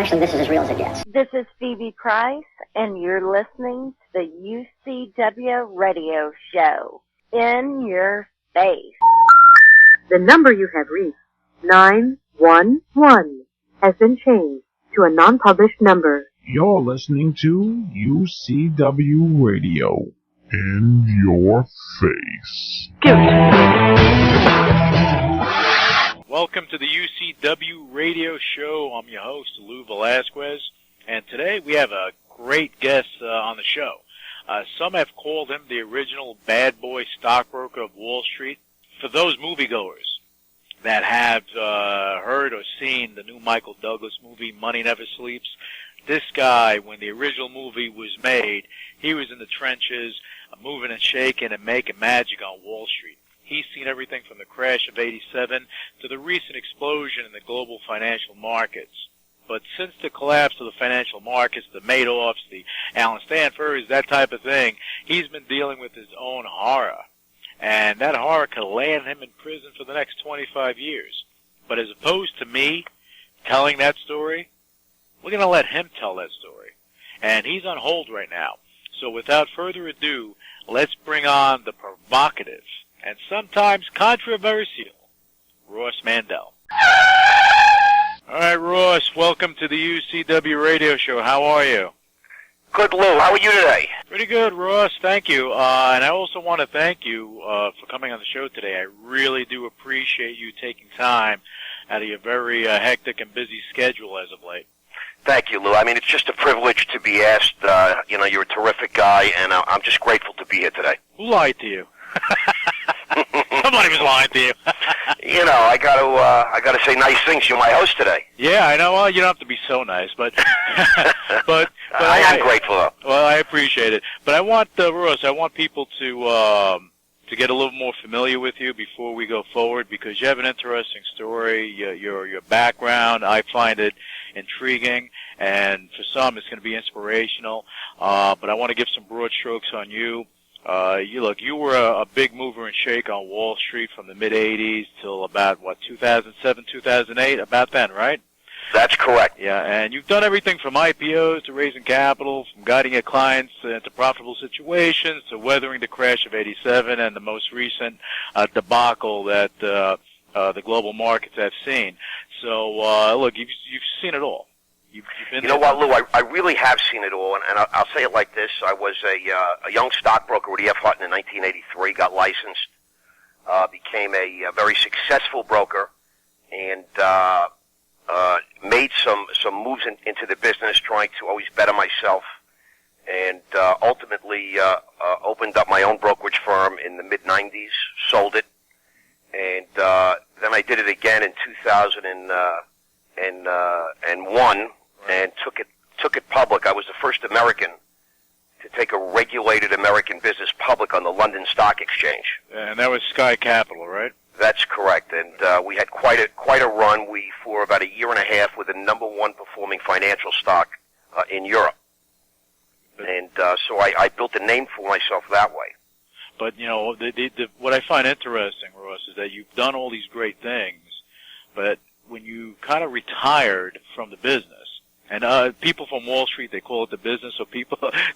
actually, this is as real as it gets. This is Phoebe Price, and you're listening to the UCW radio show. In your face. The number you have reached, 911, has been changed to a non-published number. You're listening to UCW Radio. In your face. Welcome to the UCW Radio Show. I'm your host, Louis Velazquez, and today we have a great guest on the show. Some have called him the original bad boy stockbroker of Wall Street. For those moviegoers that have heard or seen the new Michael Douglas movie, Money Never Sleeps, this guy, when the original movie was made, he was in the trenches, moving and shaking and making magic on Wall Street. He's seen everything from the crash of '87 to the recent explosion in the global financial markets. But since the collapse of the financial markets, the Madoffs, the Alan Stanfords, that type of thing, he's been dealing with his own horror. And that horror could land him in prison for the next 25 years. But as opposed to me telling that story, we're going to let him tell that story. And he's on hold right now. So without further ado, let's bring on the provocative and sometimes controversial Ross Mandell. All right, Ross, welcome to the UCW Radio Show. How are you? Good, Lou. How are you today? Pretty good, Ross. Thank you. And I also want to thank you for coming on the show today. I really do appreciate you taking time out of your very hectic and busy schedule as of late. Thank you, Lou. I mean, it's just a privilege to be asked. You're a terrific guy, and I'm just grateful to be here today. Who lied to you? Somebody was lying to you. I gotta say nice things. You're my host today. Yeah, I know. Well, you don't have to be so nice, but but I am grateful, though. Well, I appreciate it. But I want Ross, I want people to get a little more familiar with you before we go forward, because you have an interesting story. Your background, I find it intriguing, and for some, it's going to be inspirational. But I want to give some broad strokes on you. You were a big mover and shake on Wall Street from the mid-'80s till about, 2007, 2008, about then, right? That's correct. Yeah, and you've done everything from IPOs to raising capital, from guiding your clients into profitable situations to weathering the crash of '87 and the most recent debacle that the global markets have seen. So, look, you've seen it all. You've been You know what, Lou? I really have seen it all, and I'll say it like this. I was a young stockbroker with E.F. Hutton in 1983, got licensed, became a very successful broker, and made some moves into the business, trying to always better myself, and ultimately opened up my own brokerage firm in the mid-'90s, sold it, and then I did it again in 2001, and took it public. I was the first American to take a regulated American business public on the London Stock Exchange. And that was Sky Capital, right? That's correct, and we had quite a run. We, for about a year and a half, were the number one performing financial stock in Europe, and so I built a name for myself that way. But what I find interesting, Ross, is that you've done all these great things, but when you kind of retired from the business, and people from Wall Street, they call it the business, so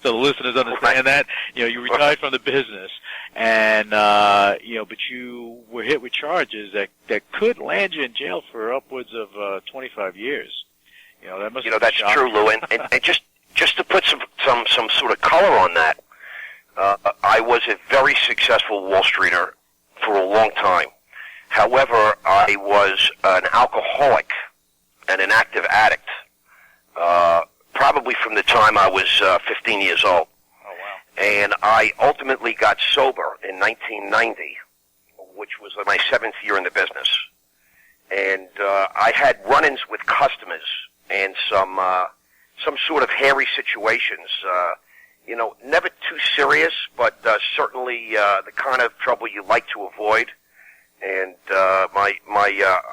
the listeners understand that. You retired from the business, and but you were hit with charges that could land you in jail for upwards of 25 years. That must. That's true, Lou. And just to put some sort of color on that, I was a very successful Wall Streeter for a long time. However, I was an alcoholic and an active addict. Probably from the time I was 15 years old. Oh, wow. And I ultimately got sober in 1990, which was my 7th year in the business. And I had run-ins with customers and some sort of hairy situations. Never too serious, but certainly the kind of trouble you like to avoid. And I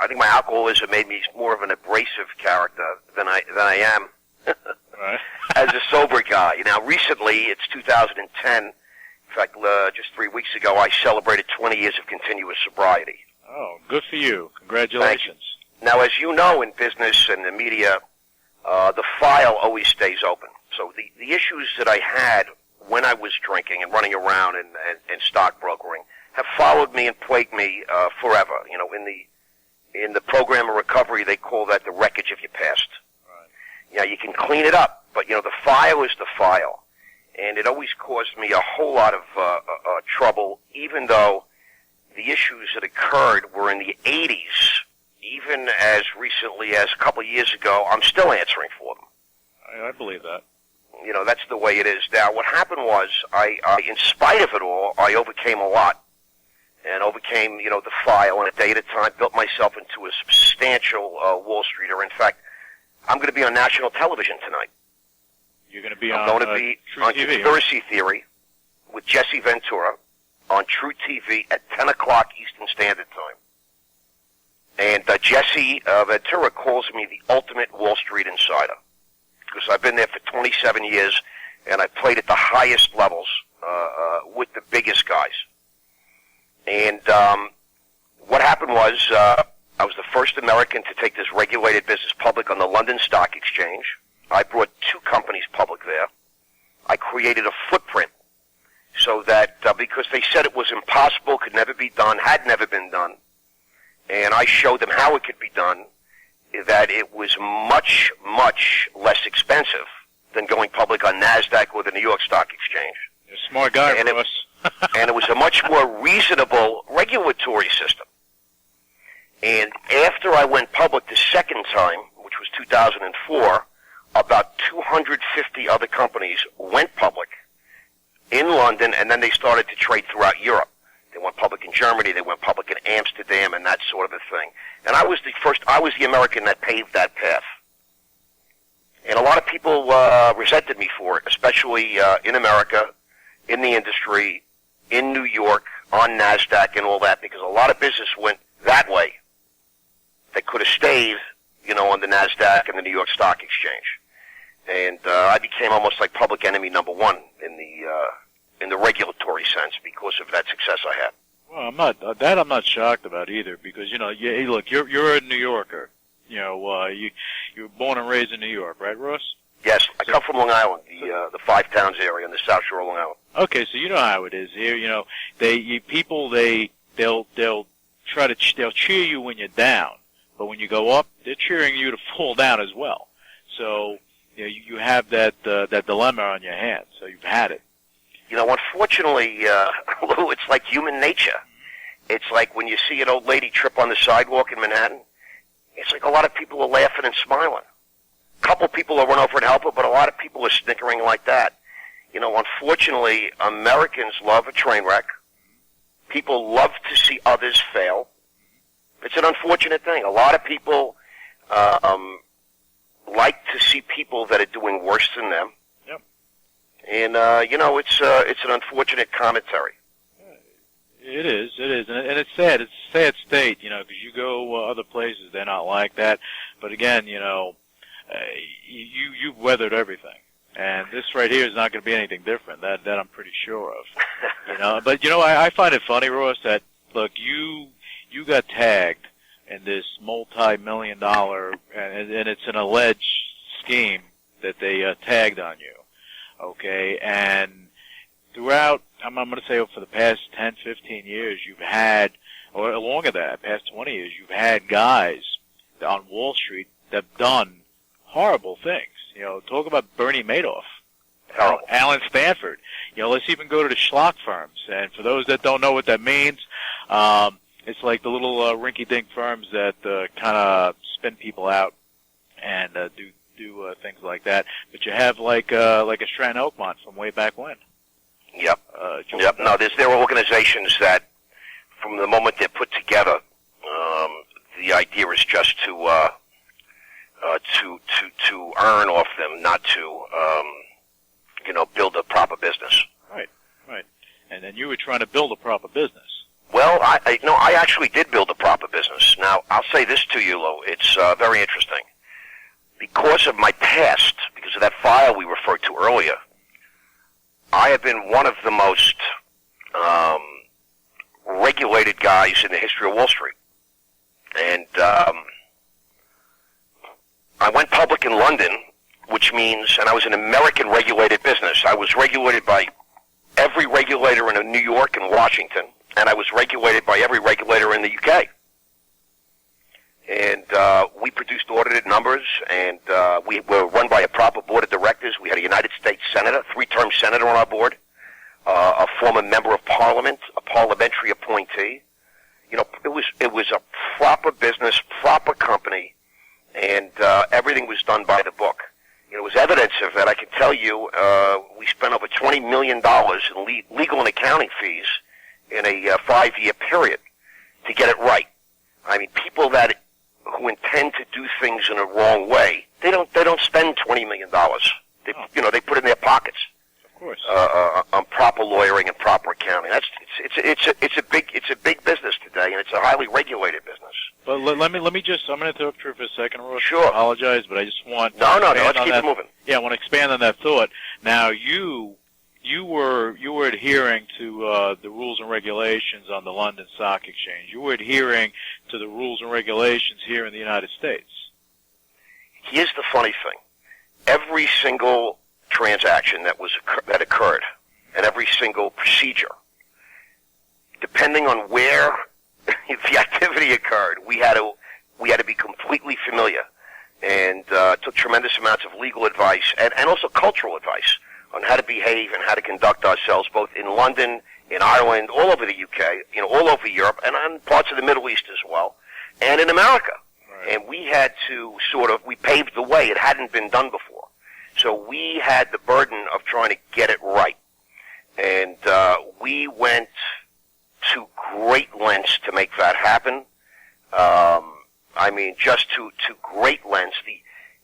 think my alcoholism made me more of an abrasive character than I am right. as a sober guy. Now, recently, it's 2010. In fact, just 3 weeks ago, I celebrated 20 years of continuous sobriety. Oh, good for you. Congratulations. Now, as you know, in business and the media, the file always stays open. So the issues that I had when I was drinking and running around and stockbrokering have followed me and plagued me forever. You know, in the program of recovery, they call that the wreckage of your past. Right. You know, you can clean it up, but you know, the file is the file, and it always caused me a whole lot of trouble, even though the issues that occurred were in the 80s. Even as recently as a couple of years ago, I'm still answering for them. I believe that. You know, that's the way it is now. What happened was, I in spite of it all, I overcame a lot. And overcame, you know, the file, and a day at a time built myself into a substantial Wall Streeter. In fact, I'm going to be on national television tonight. You're going to be I'm on going to be True on TV, Conspiracy Theory with Jesse Ventura on True TV at 10 o'clock Eastern Standard Time. And Jesse Ventura calls me the ultimate Wall Street insider, because I've been there for 27 years, and I played at the highest levels with the biggest guys. And what happened was, I was the first American to take this regulated business public on the London Stock Exchange. I brought 2 companies public there. I created a footprint so that, because they said it was impossible, could never be done, had never been done, and I showed them how it could be done, that it was much, much less expensive than going public on NASDAQ or the New York Stock Exchange. You're a smart guy, Ross. And it was a much more reasonable regulatory system. And after I went public the second time, which was 2004, about 250 other companies went public in London, and then they started to trade throughout Europe. They went public in Germany, they went public in Amsterdam, and that sort of a thing. And I was the American that paved that path. And a lot of people resented me for it, especially in America, in the industry, in New York, on NASDAQ and all that, because a lot of business went that way. They could have stayed, you know, on the NASDAQ and the New York Stock Exchange. And I became almost like public enemy number one in the regulatory sense because of that success I had. Well, I'm not shocked about either, because, you know, hey, look, you're a New Yorker. You know, you were born and raised in New York, right, Ross? Yes, I come from Long Island, the Five Towns area in the South Shore of Long Island. Okay, so you know how it is here. You know, they'll cheer you when you're down, but when you go up, they're cheering you to fall down as well. So you know, you have that dilemma on your hands. So you've had it. You know, unfortunately, Lou, it's like human nature. It's like when you see an old lady trip on the sidewalk in Manhattan. It's like a lot of people are laughing and smiling. A couple people will run over and help her, but a lot of people are snickering like that. You know, unfortunately, Americans love a train wreck. People love to see others fail. It's an unfortunate thing. A lot of people like to see people that are doing worse than them. Yep. And, you know, it's an unfortunate commentary. It is, and it's sad. It's a sad state, you know, because you go other places, they're not like that. But again, you know, you've weathered everything, and this right here is not going to be anything different. That I'm pretty sure of. You know, but you know, I find it funny, Ross, that look, you got tagged in this multi-million-dollar, and it's an alleged scheme that they tagged on you. Okay, and throughout, I'm going to say for the past 10, 15 years, you've had, or longer than that, past 20 years, you've had guys on Wall Street that have done horrible things. You know, talk about Bernie Madoff, Alan Stanford. You know, let's even go to the schlock firms. And for those that don't know what that means, it's like the little rinky-dink firms that kind of spin people out and do things like that. But you have like a Stratton Oakmont from way back when. Yep. Yep. No, there are organizations that, from the moment they're put together, the idea is just to earn off them, not to build a proper business. Right. And then you were trying to build a proper business. Well, I actually did build a proper business. Now, I'll say this to you, Lou. It's very interesting. Because of my past, because of that file we referred to earlier, I have been one of the most regulated guys in the history of Wall Street. And I went public in London, which means, and I was an American regulated business. I was regulated by every regulator in New York and Washington, and I was regulated by every regulator in the UK. And we produced audited numbers, and we were run by a proper board of directors. We had a United States senator, 3-term senator on our board, a former member of parliament, a parliamentary appointee. You know, it was a proper business, proper company, and everything was done by the book. You know, it was evidence of that. I can tell you, we spent over $20 million in legal and accounting fees in a 5-year period to get it right. I mean, people who intend to do things in a wrong way, they don't spend $20 million. They put it in their pockets. Of course. On proper lawyering and proper accounting. It's a big business today, and it's a highly regulated business. But let me I'm going to interrupt you for a second, Ross. Sure. I apologize, but I just want No, let's keep it moving. Yeah, I want to expand on that thought. Now, you were adhering to the rules and regulations on the London Stock Exchange. You were adhering to the rules and regulations here in the United States. Here's the funny thing. Every single transaction that occurred, and every single procedure, depending on where the activity occurred, we had to be completely familiar, and took tremendous amounts of legal advice and also cultural advice on how to behave and how to conduct ourselves, both in London, in Ireland, all over the UK, all over Europe, and on parts of the Middle East as well, and in America. Right. And we had to we paved the way. It hadn't been done before. So we had the burden of trying to get it right. And we went to great lengths to make that happen. I mean, just to great lengths.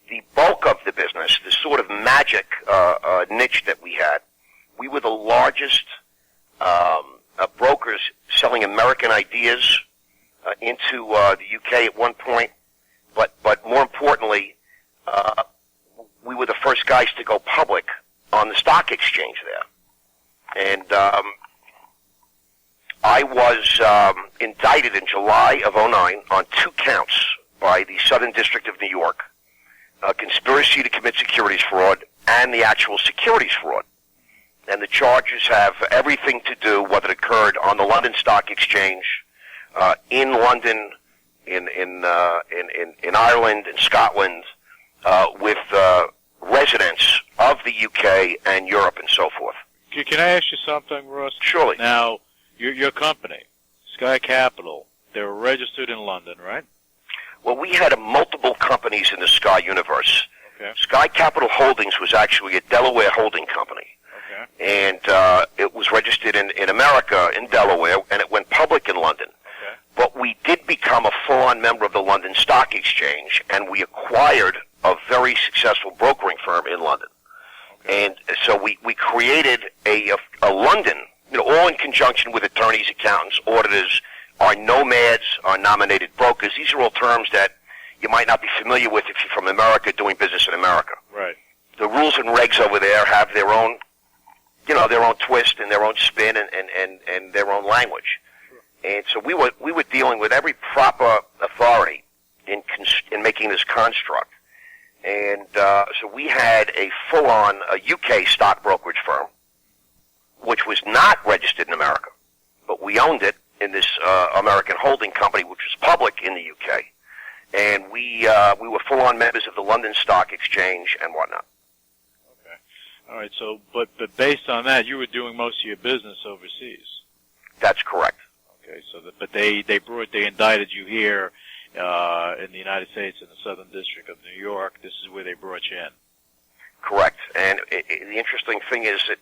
The bulk of the business, the sort of magic niche that we had, we were the largest brokers selling American ideas into the UK at one point. But more importantly, we were the first guys to go public on the stock exchange there. And I was indicted in July of 2009 on 2 counts by the Southern District of New York, conspiracy to commit securities fraud and the actual securities fraud. And the charges have everything to do with what occurred on the London Stock Exchange, in London, in Ireland, in Scotland, with residents of the UK and Europe and so forth. Can I ask you something, Russ? Surely. Now, your company, Sky Capital, they were registered in London, right? Well, we had multiple companies in the Sky universe. Okay. Sky Capital Holdings was actually a Delaware holding company. Okay. And it was registered in America, in Delaware, and it went public in London. Okay. But we did become a full-on member of the London Stock Exchange, and we acquired a very successful brokering firm in London. Okay. And so we created a London, all in conjunction with attorneys, accountants, auditors, our nomads, our nominated brokers. These are all terms that you might not be familiar with if you're from America doing business in America. Right. The rules and regs over there have their own, their own twist and their own spin and their own language. Sure. And so we were dealing with every proper authority in making this construct. And so we had a full-on UK stock brokerage firm, which was not registered in America, but we owned it in this American holding company, which was public in the UK. And we were full-on members of the London Stock Exchange and whatnot. Okay. All right. So, but based on that, you were doing most of your business overseas. That's correct. Okay. So, but they indicted you here in the United States in the Southern District of New York. This is where they brought you in. Correct. And the interesting thing is that,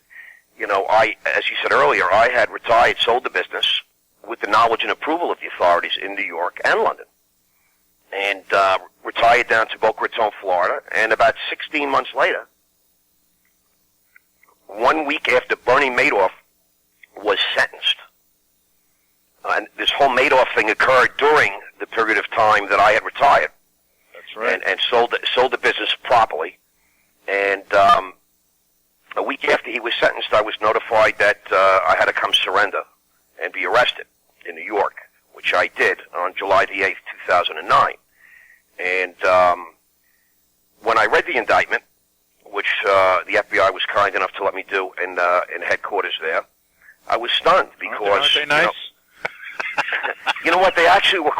as you said earlier, I had retired, sold the business with the knowledge and approval of the authorities in New York and London, and retired down to Boca Raton, Florida. And about 16 months later, 1 week after Bernie Madoff was sentenced, and this whole Madoff thing occurred during the period of time that I had retired. That's right. And sold the business properly. And a week after he was sentenced, I was notified that I had to come surrender and be arrested in New York, which I did on July the 8th, 2009. And when I read the indictment, which the FBI was kind enough to let me do in headquarters there, I was stunned because aren't they nice? You know what? They actually were.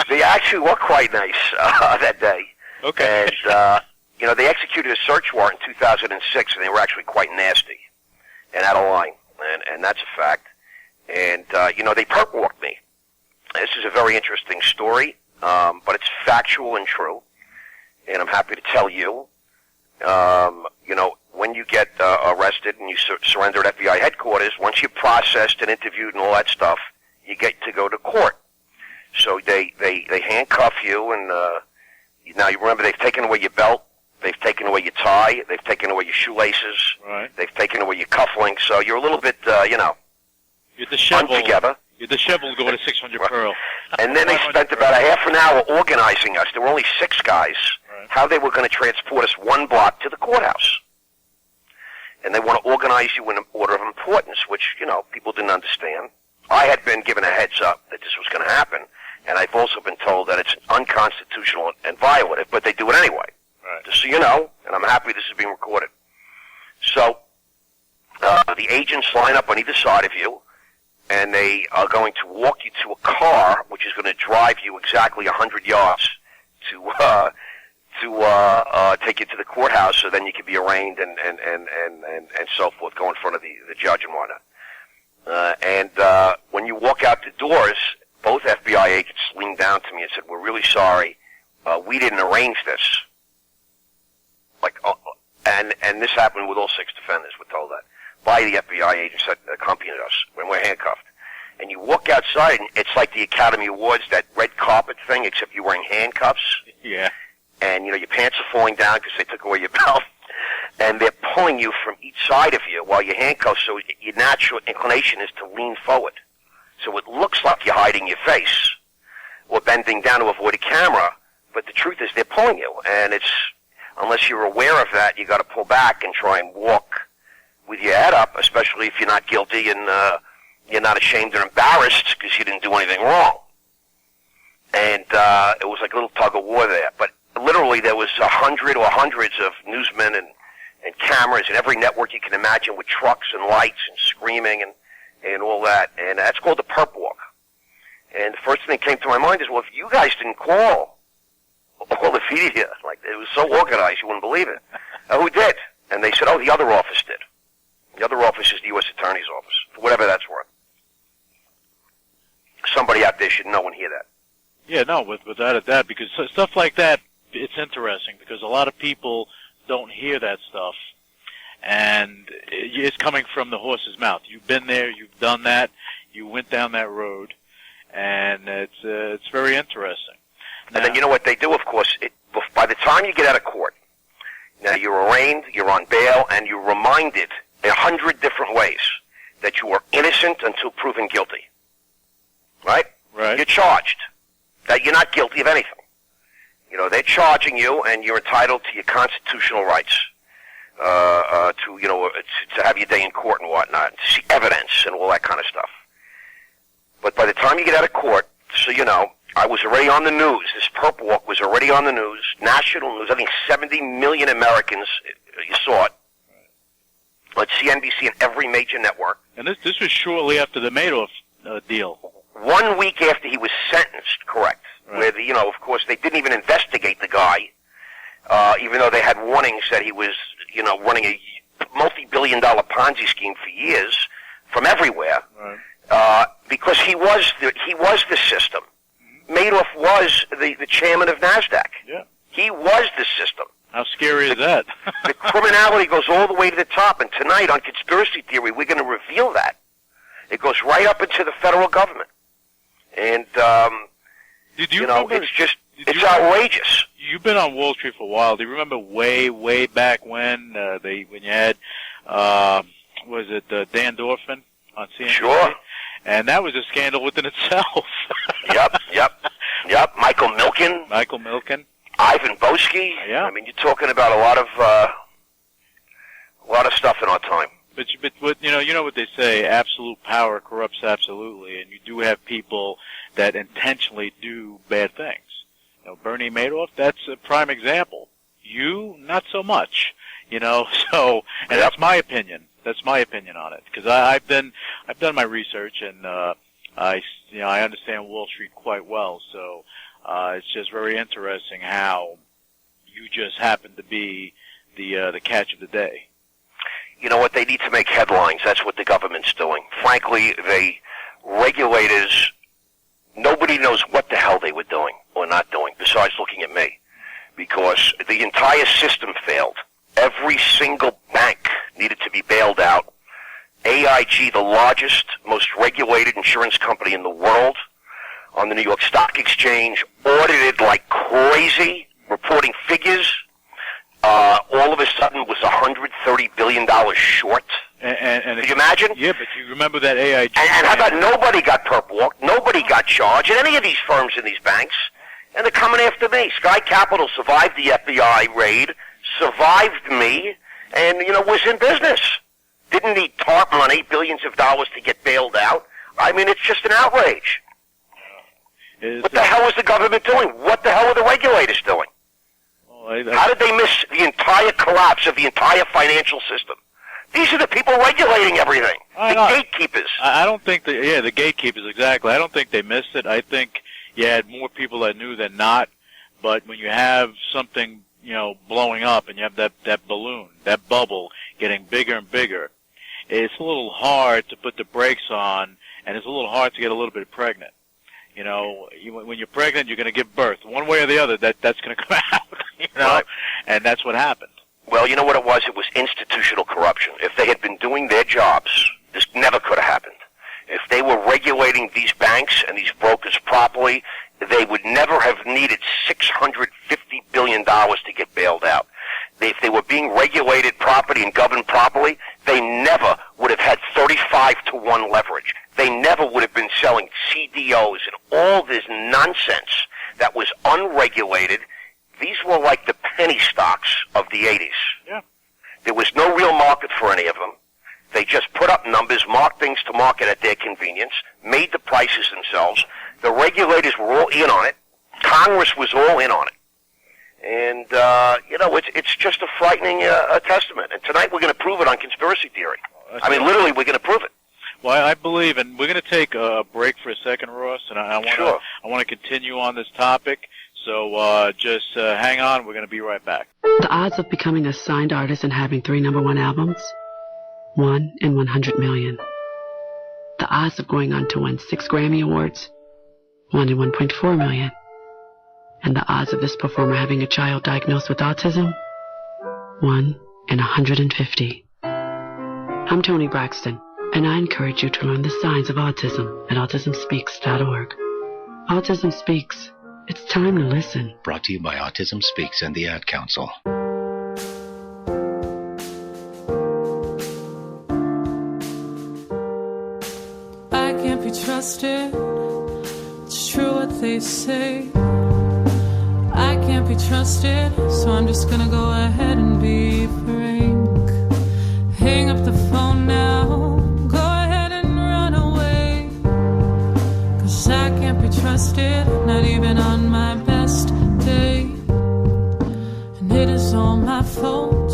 They actually were quite nice that day. Okay. And they executed a search warrant in 2006, and they were actually quite nasty and out of line, and that's a fact. And they perp walked me. This is a very interesting story, but it's factual and true, and I'm happy to tell you. When you get arrested and you surrender at FBI headquarters, once you're processed and interviewed and all that stuff, you get to go to court. So they handcuff you, and now you remember they've taken away your belt, they've taken away your tie, they've taken away your shoelaces, right. They've taken away your cufflinks, so you're a little bit, you're disheveled. Together. You're disheveled going to 600 right. Pearl. And then they spent about a half an hour organizing us. There were only 6 guys. Right. How they were going to transport us 1 block to the courthouse. And they want to organize you in an order of importance, which, people didn't understand. I had been given a heads up that this was going to happen, and I've also been told that it's unconstitutional and violative, but they do it anyway. Right. Just so you know, and I'm happy this is being recorded. So, the agents line up on either side of you, and they are going to walk you to a car, which is going to drive you exactly 100 yards to take you to the courthouse, so then you can be arraigned and so forth, go in front of the judge and whatnot. When you walk out the doors, both FBI agents leaned down to me and said, "We're really sorry. We didn't arrange this." And this happened with all 6 defendants, we're told that, by the FBI agents that accompanied us when we're handcuffed. And you walk outside, and it's like the Academy Awards, that red carpet thing, except you're wearing handcuffs. Yeah. And, your pants are falling down because they took away your belt. And they're pulling you from each side of you while you're handcuffed, so your natural inclination is to lean forward. So it looks like you're hiding your face or bending down to avoid a camera, but the truth is they're pulling you. And it's, unless you're aware of that, you got to pull back and try and walk with your head up, especially if you're not guilty and you're not ashamed or embarrassed because you didn't do anything wrong. And it was like a little tug of war there. But literally there was 100 or hundreds of newsmen and cameras and every network you can imagine with trucks and lights and screaming and all that. And that's called the perp walk. And the first thing that came to my mind is, well, if you guys didn't call all the media, like it was so organized you wouldn't believe it. Who did? And they said, the other office did. The other office is the U.S. Attorney's Office, for whatever that's worth. Somebody out there should know and hear that. Yeah, no, without a doubt, because stuff like that, it's interesting because a lot of people don't hear that stuff, and it's coming from the horse's mouth. You've been there, you've done that, you went down that road, and it's very interesting. Now, and then you know what they do, of course, by the time you get out of court, now you're arraigned, you're on bail, and you're reminded 100 different ways that you are innocent until proven guilty. Right? Right. You're charged that you're not guilty of anything. They're charging you, and you're entitled to your constitutional rights to have your day in court and whatnot, to see evidence and all that kind of stuff. But by the time you get out of court, so I was already on the news. This perp walk was already on the news, national news. I think 70 million Americans saw it on CNBC and every major network. And this was shortly after the Madoff deal. 1 week after he was sentenced, correct. Right. Where, of course, they didn't even investigate the guy, even though they had warnings that he was, running a multi-billion-dollar Ponzi scheme for years from everywhere. Right. Because he was the system. Madoff was the chairman of NASDAQ. Yeah. He was the system. How scary is that? The criminality goes all the way to the top, and tonight on Conspiracy Theory, we're going to reveal that. It goes right up into the federal government. And, it's outrageous. You've been on Wall Street for a while. Do you remember way back when when you had, was it Dan Dorfman on CNN? Sure. And that was a scandal within itself. Yep. Michael Milken. Ivan Boesky. Yeah. I mean, you're talking about a lot of stuff in our time. But you know what they say, absolute power corrupts absolutely, and you do have people that intentionally do bad things. Bernie Madoff, that's a prime example. You, not so much. So, and that's my opinion. That's my opinion on it, because I've done my research, and I understand Wall Street quite well. So it's just very interesting how you just happen to be the catch of the day. You know what? They need to make headlines. That's what the government's doing. Frankly, regulators, nobody knows what the hell they were doing or not doing, besides looking at me, because the entire system failed. Every single bank needed to be bailed out. AIG, the largest, most regulated insurance company in the world, on the New York Stock Exchange, audited like crazy, reporting figures. All of a sudden was $130 billion short. And Can you imagine? Yeah, but you remember that AIG. And how about nobody got perp walked, nobody got charged in any of these firms in these banks, and they're coming after me. Sky Capital survived the FBI raid, survived me, and, was in business. Didn't need TARP money, billions of dollars to get bailed out. I mean, it's just an outrage. What the hell is the government doing? What the hell are the regulators doing? How did they miss the entire collapse of the entire financial system? These are the people regulating everything. The gatekeepers. I don't think the gatekeepers, exactly. I don't think they missed it. I think you had more people that knew than not. But when you have something, blowing up, and you have that balloon, that bubble getting bigger and bigger, it's a little hard to put the brakes on, and it's a little hard to get a little bit pregnant. When you're pregnant, you're going to give birth. One way or the other, that's going to come out, Right. And that's what happened. Well, you know what it was? It was institutional corruption. If they had been doing their jobs, this never could have happened. If they were regulating these banks and these brokers properly, they would never have needed $650 billion to get bailed out. If they were being regulated properly and governed properly, they never would have had 35-to-1 leverage. They never would have been selling CDOs and all this nonsense that was unregulated. These were like the penny stocks of the 80s. Yeah. There was no real market for any of them. They just put up numbers, marked things to market at their convenience, made the prices themselves. The regulators were all in on it. Congress was all in on it. And, it's just a frightening testament. And tonight we're going to prove it on conspiracy theory. Literally, we're going to prove it. Well, I believe, and we're going to take a break for a second, Ross, and I want to continue on this topic. So just hang on. We're going to be right back. The odds of becoming a signed artist and having 3 #1 albums? 1 in 100 million. The odds of going on to win 6 Grammy Awards? 1 in 1.4 million. And the odds of this performer having a child diagnosed with autism? 1 in 150. I'm Toni Braxton, and I encourage you to learn the signs of autism at autismspeaks.org. Autism Speaks. It's time to listen. Brought to you by Autism Speaks and the Ad Council. I can't be trusted. It's true what they say. I can't be trusted, so I'm just gonna go ahead and be frank. Hang up the phone now. Go ahead and run away. 'Cause I can't be trusted, not even on my best day. And it is all my fault.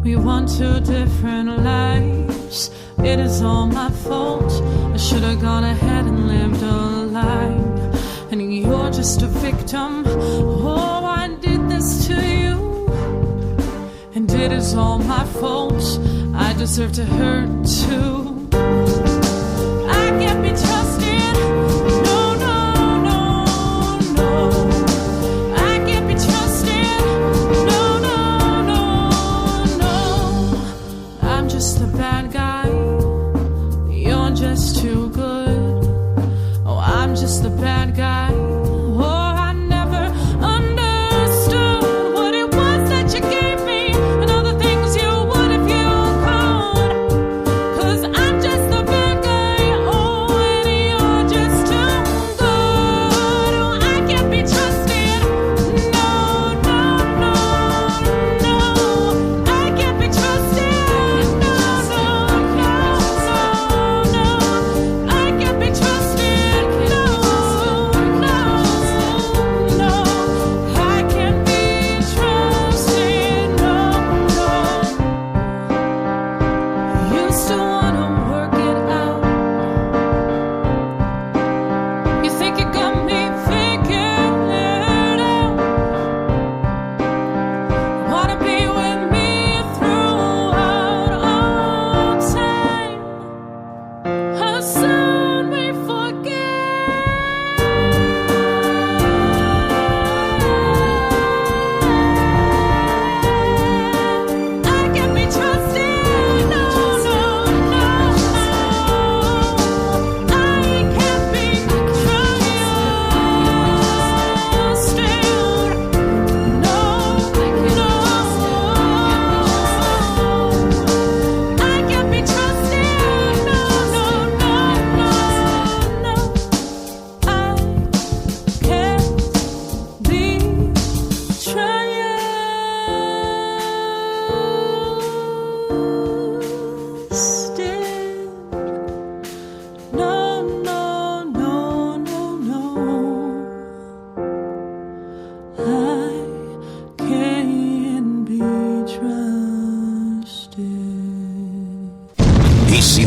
We want 2 different lives. It is all my fault. I should have gone ahead and lived a life. And you're just a victim. Oh, I did this to you. And it is all my fault. I deserve to hurt too. I can't be trusted. No, no, no, no. I can't be trusted. No, no, no, no. I'm just a bad guy. You're just too good. Oh, I'm just a bad guy. Oh, I never understood what it was that you gave me and all the things you would if you could. 'Cause I'm just a bad guy. Oh, and you're just too good. Oh, I can't be trusted. No, no, no, no. I can't be trusted. No, no, no, no, no. I can't be trusted. No.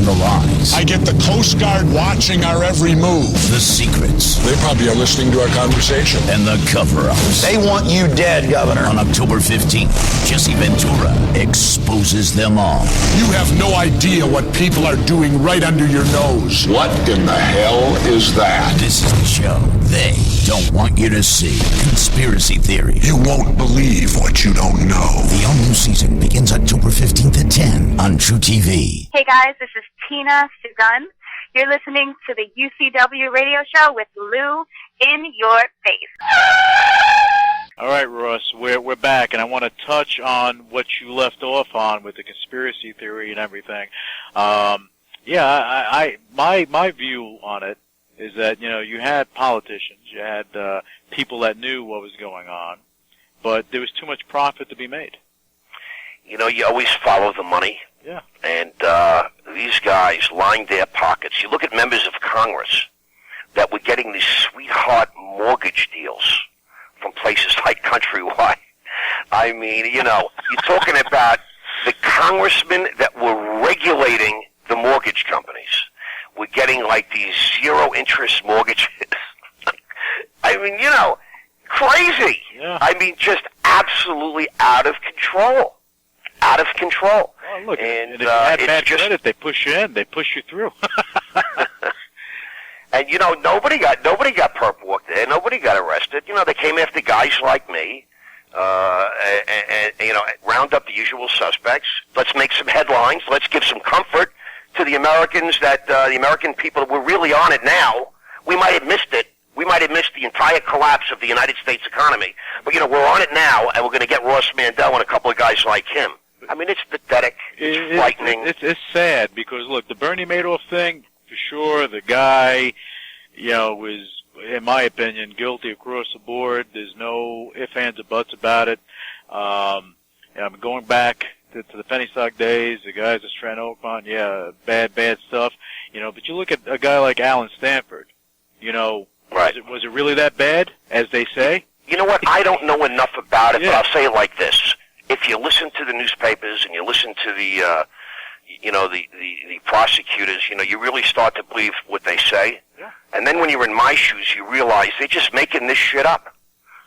between the lines. I get the Coast Guard watching our every move. The secrets. They probably are listening to our conversation. And the cover-ups. They want you dead, Governor. On October 15th, Jesse Ventura exposes them all. You have no idea what people are doing right under your nose. What in the hell is that? This is the show they don't want you to see. Conspiracy Theory. You won't believe what you don't know. The all-new season begins October 15th at 10 on True TV. Hey guys, this is Tina Sugun. You're listening to the UCW radio show with Lou in your face. All right, Ross, we're back, and I want to touch on what you left off on with the conspiracy theory and everything. My view on it is that, you had politicians, you had people that knew what was going on, but there was too much profit to be made. You always follow the money. Yeah. And these guys lined their pockets. You look at members of Congress that were getting these sweetheart mortgage deals from places like Countrywide. I mean, you're talking about the congressmen that were regulating the mortgage companies were getting like these zero-interest mortgages. I mean, crazy. Yeah. I mean, just absolutely out of control. Out of control. Well, look, and if you had bad credit, they push you in. They push you through. And nobody got perp walked there. Nobody got arrested. They came after guys like me, and round up the usual suspects. Let's make some headlines. Let's give some comfort to the Americans that the American people, we're really on it now. We might have missed it. We might have missed the entire collapse of the United States economy. But we're on it now, and we're going to get Ross Mandell and a couple of guys like him. I mean, it's pathetic. It's frightening. It's sad because, look, the Bernie Madoff thing, for sure, the guy, was, in my opinion, guilty across the board. There's no ifs, ands, or buts about it. I'm going back to the penny stock days, the guys at Strand Oakmont, bad stuff. But you look at a guy like Alan Stanford, right. Was it really that bad, as they say? You know what? I don't know enough about it, but I'll say it like this. If you listen to the newspapers and you listen to the prosecutors, you really start to believe what they say. Yeah. And then when you're in my shoes, you realize they're just making this shit up.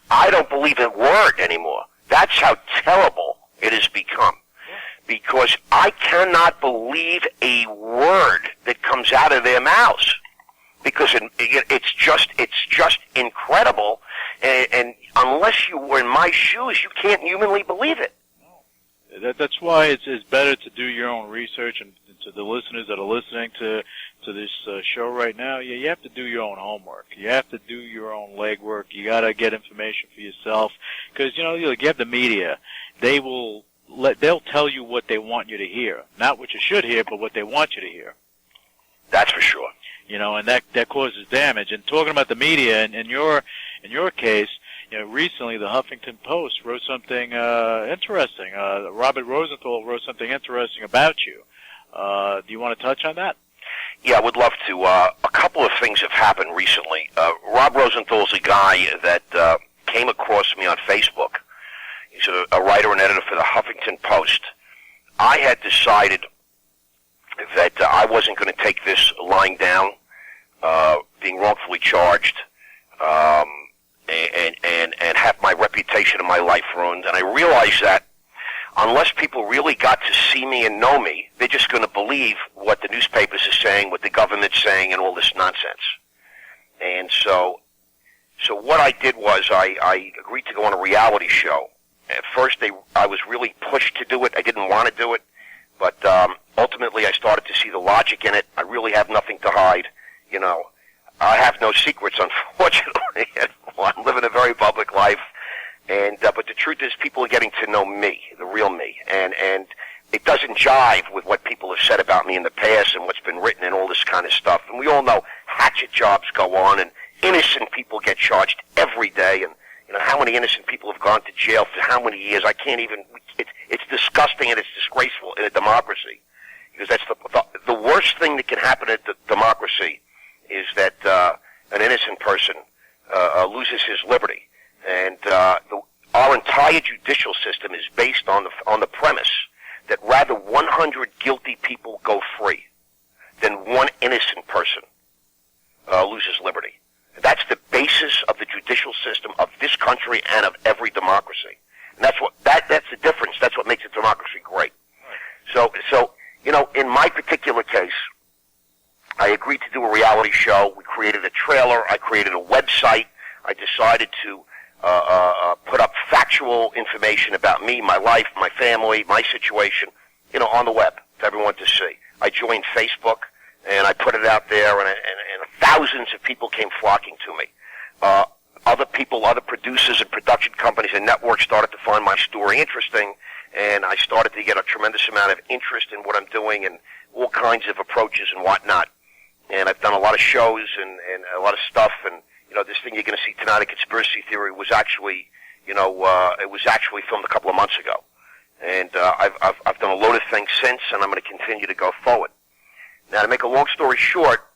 I don't believe a word anymore. That's how terrible it has become. Yeah. Because I cannot believe a word that comes out of their mouths. Because it's just incredible. And unless you were in my shoes, you can't humanly believe it. That's why it's better to do your own research, and to the listeners that are listening to this show right now, you have to do your own homework. You have to do your own legwork. You got to get information for yourself, because you have the media. They'll tell you what they want you to hear, not what you should hear, but what they want you to hear. That's for sure. And that causes damage. And talking about the media, and in your case, recently the Huffington Post wrote something interesting. Robert Rosenthal wrote something interesting about you. Do you want to touch on that? Yeah, I would love to. A couple of things have happened recently. Rob Rosenthal's a guy that came across me on Facebook. He's a writer and editor for the Huffington Post. I had decided that I wasn't going to take this lying down, being wrongfully charged, and have my reputation and my life ruined. And I realized that unless people really got to see me and know me, they're just going to believe what the newspapers are saying, what the government's saying, and all this nonsense. And so what I did was I agreed to go on a reality show. At first, I was really pushed to do it. I didn't want to do it. But ultimately, I started to see the logic in it. I really have nothing to hide. I have no secrets, unfortunately. I'm living a very public life. And but the truth is, people are getting to know me, the real me. And it doesn't jive with what people have said about me in the past and what's been written and all this kind of stuff. And we all know hatchet jobs go on, and innocent people get charged every day. And how many innocent people have gone to jail for how many years? I can't even. It's disgusting and it's disgraceful in a democracy, because that's the worst thing that can happen in a democracy is that an innocent person loses his liberty. And our entire judicial system is based on the premise that rather 100 guilty people go free than one innocent person loses liberty. That's the basis of the judicial system of this country and of every democracy. And that's the difference. That's what makes a democracy great. So, in my particular case, I agreed to do a reality show. We created a trailer. I created a website. I decided to put up factual information about me, my life, my family, my situation, on the web for everyone to see. I joined Facebook, and I put it out there, and thousands of people came flocking to me. Other people, other producers and production companies and networks started to find my story interesting, and I started to get a tremendous amount of interest in what I'm doing and all kinds of approaches and whatnot. And I've done a lot of shows and a lot of stuff, and this thing you're going to see tonight, A Conspiracy Theory, was actually, it was actually filmed a couple of months ago. And I've done a load of things since, and I'm going to continue to go forward. Now, to make a long story short,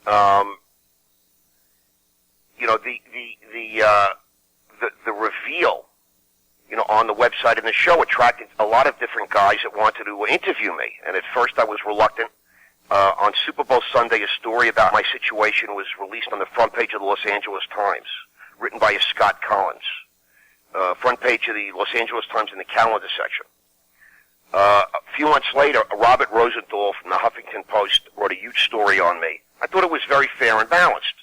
the reveal, on the website and the show attracted a lot of different guys that wanted to interview me. And at first I was reluctant. On Super Bowl Sunday, a story about my situation was released on the front page of the Los Angeles Times, written by Scott Collins. Front page of the Los Angeles Times in the calendar section. A few months later, Robert Rosenthal from the Huffington Post wrote a huge story on me. I thought it was very fair and balanced.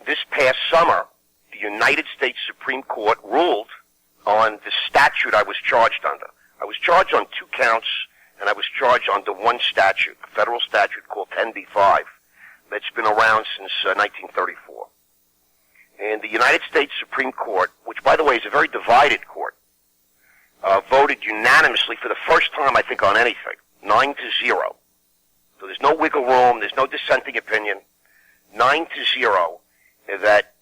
This past summer, the United States Supreme Court ruled on the statute I was charged under. I was charged on 2 counts, and I was charged under one statute, a federal statute called 10b-5, that's been around since 1934. And the United States Supreme Court, which, by the way, is a very divided court, voted unanimously for the first time, I think, on anything, 9-0. So there's no wiggle room, there's no dissenting opinion, 9-0, that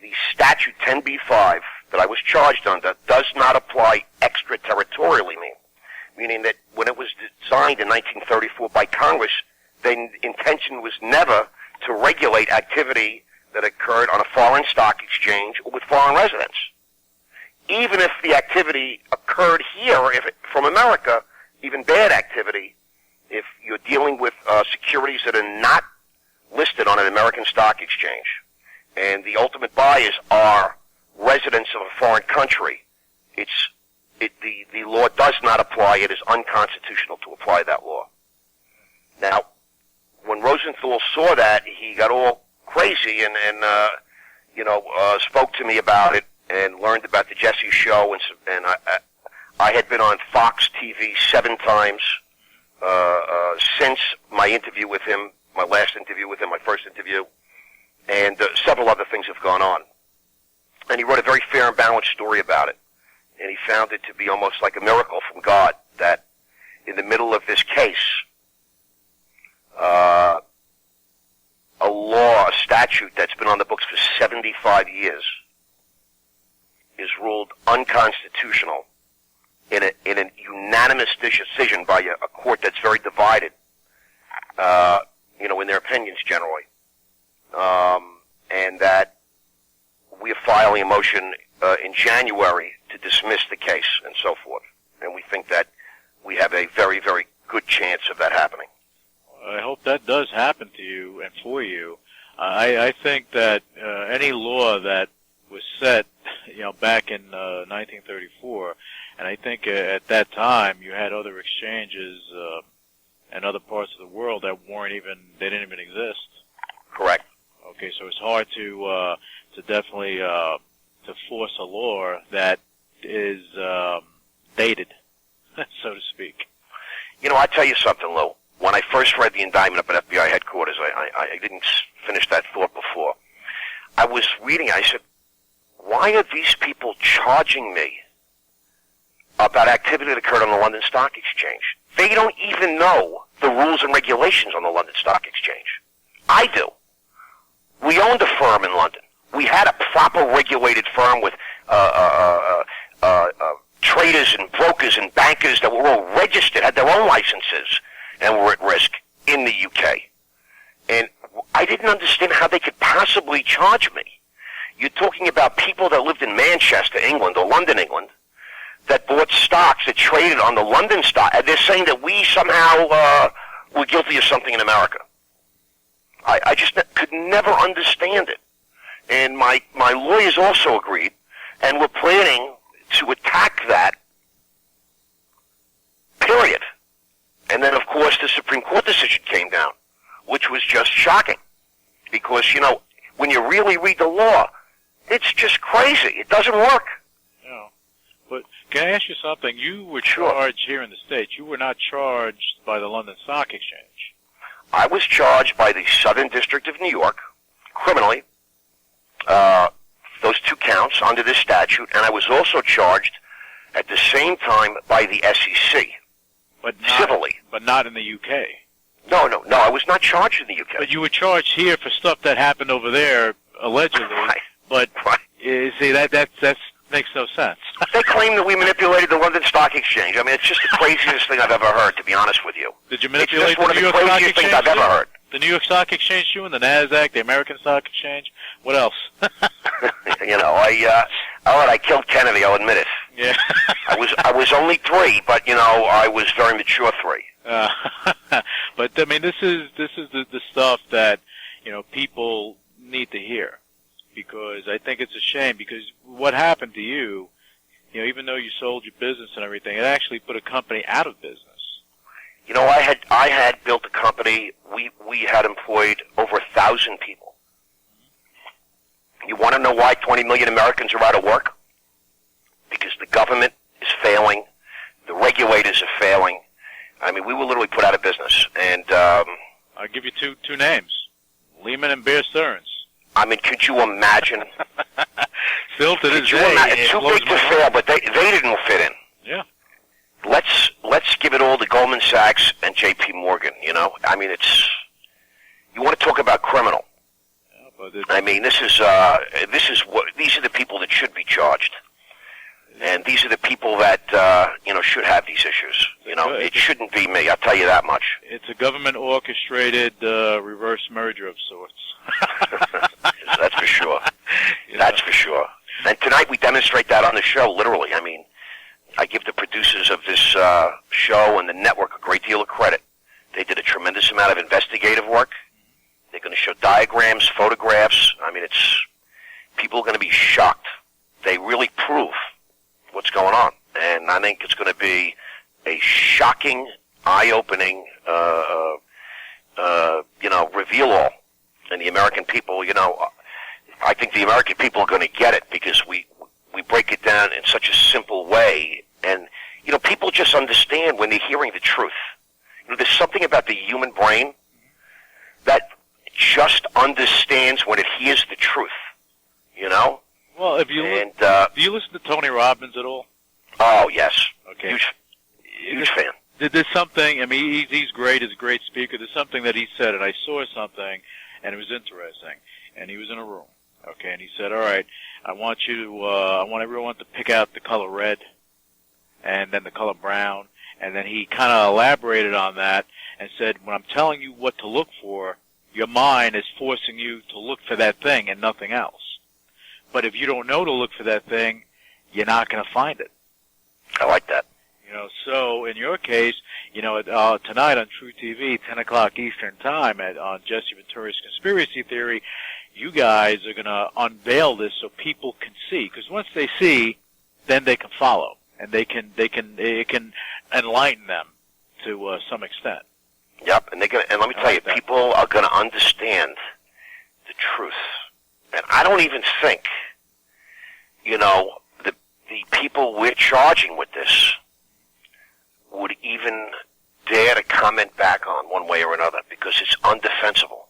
the statute 10b-5 that I was charged under does not apply extraterritorially, meaning that when it was designed in 1934 by Congress, the intention was never to regulate activity that occurred on a foreign stock exchange or with foreign residents. Even if the activity occurred here, from America, even bad activity, if you're dealing with securities that are not listed on an American stock exchange, and the ultimate buyers are residents of a foreign country, the law does not apply. It is unconstitutional to apply that law. Now, when Rosenthal saw that, he got all crazy and spoke to me about it and learned about the Jesse Show, and I had been on Fox TV 7 times since my interview with him, my last interview with him, my first interview, and several other things have gone on. And he wrote a very fair and balanced story about it. And he found it to be almost like a miracle from God that in the middle of this case, a law, a statute that's been on the books for 75 years is ruled unconstitutional in a unanimous decision by a court that's very divided, in their opinions generally. And that we are filing a motion in January to dismiss the case and so forth. And we think that we have a very, very good chance of that happening. I hope that does happen to you and for you. I think that any law that was set, back in 1934, and I think at that time you had other exchanges and other parts of the world that they didn't even exist. Correct. Okay, so it's hard to definitely to force a law that is dated, so to speak. I'll tell you something, Lou. When I first read the indictment up at FBI headquarters, I didn't finish that thought before. I was reading, I said, why are these people charging me about activity that occurred on the London Stock Exchange? They don't even know the rules and regulations on the London Stock Exchange. I do. We owned a firm in London. We had a proper regulated firm with traders and brokers and bankers that were all registered, had their own licenses, and were at risk in the UK. And I didn't understand how they could possibly charge me. You're talking about people that lived in Manchester, England, or London, England, that bought stocks that traded on the London stock, and they're saying that we somehow were guilty of something in America. I just could never understand it. And my lawyers also agreed, and we're planning to attack that, period. And then, of course, the Supreme Court decision came down, which was just shocking. Because, you know, when you really read the law, it's just crazy. It doesn't work. Yeah. But can I ask you something? You were charged here in the States. You were not charged by the London Stock Exchange. I was charged by the Southern District of New York, criminally, those 2 counts under this statute, and I was also charged at the same time by the SEC, but not, civilly. But not in the UK. No, I was not charged in the UK. But you were charged here for stuff that happened over there, allegedly. Right. But, see, that makes no sense. They claim that we manipulated the London Stock Exchange. I mean, it's just the craziest thing I've ever heard, to be honest with you. Did you manipulate the New York Stock Exchange? It's just one of the craziest things I've ever heard. The New York Stock Exchange too, and the NASDAQ, the American Stock Exchange. What else? You know, I killed Kennedy. I'll admit it. Yeah. I was only 3, but you know, I was very mature 3. But I mean, this is the stuff that, you know, people need to hear, because I think it's a shame, because what happened to you, you know, even though you sold your business and everything, it actually put a company out of business. You know, I had built a company. We had employed over 1,000 people. You want to know why 20 million Americans are out of work? Because the government is failing, the regulators are failing. I mean, we were literally put out of business. And I'll give you two names: Lehman and Bear Stearns. I mean, could you imagine? Still to this day, it's too big to fail, but they didn't fit in. Yeah. Let's give it all to Goldman Sachs and J.P. Morgan. You know, I mean, you want to talk about criminal. Yeah, but I mean, these are the people that should be charged, and these are the people that you know, should have these issues. You know, it shouldn't be me. I'll tell you that much. It's a government orchestrated reverse merger of sorts. That's for sure. Yeah. That's for sure. And tonight we demonstrate that on the show, literally. I mean, I give the producers of this show and the network a great deal of credit. They did a tremendous amount of investigative work. They're going to show diagrams, photographs. I mean, people are going to be shocked. They really prove what's going on. And I think it's going to be a shocking, eye-opening, you know, reveal-all. And the American people, you know, I think the American people are going to get it, because we break it down in such a simple way. And, you know, people just understand when they're hearing the truth. You know, there's something about the human brain that just understands when it hears the truth, you know? Well, if you do you listen to Tony Robbins at all? Oh, yes. Okay. Huge fan. There's something, I mean, he's great, he's a great speaker. There's something that he said, and I saw something, and it was interesting. And he was in a room, okay, and he said, all right, I want everyone to pick out the color red, and then the color brown, and then he kind of elaborated on that and said, when I'm telling you what to look for, your mind is forcing you to look for that thing and nothing else. But if you don't know to look for that thing, you're not going to find it. I like that. You know, so in your case, you know, tonight on True TV, 10 o'clock Eastern Time on Jesse Ventura's Conspiracy Theory, you guys are going to unveil this so people can see. Because once they see, then they can follow, and it can enlighten them to some extent. Yep, and let me tell you, people are going to understand the truth. And I don't even think, you know, the people we're charging with this would even dare to comment back on one way or another, because it's undefensible.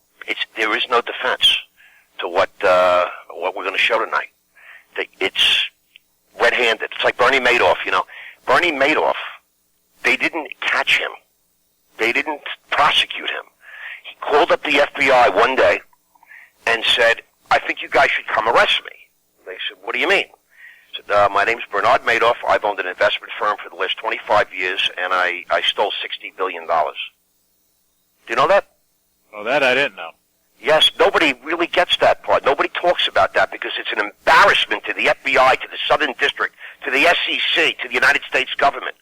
There is no defense to what we're going to show tonight. It's red-handed. It's like Bernie Madoff, you know. Bernie Madoff, they didn't catch him. They didn't prosecute him. He called up the FBI one day and said, I think you guys should come arrest me. They said, what do you mean? He said, my name's Bernard Madoff. I've owned an investment firm for the last 25 years, and I stole $60 billion. Do you know that? Oh, that I didn't know. Yes, nobody really gets that part. Nobody talks about that, because it's an embarrassment to the FBI, to the Southern District, to the SEC, to the United States government.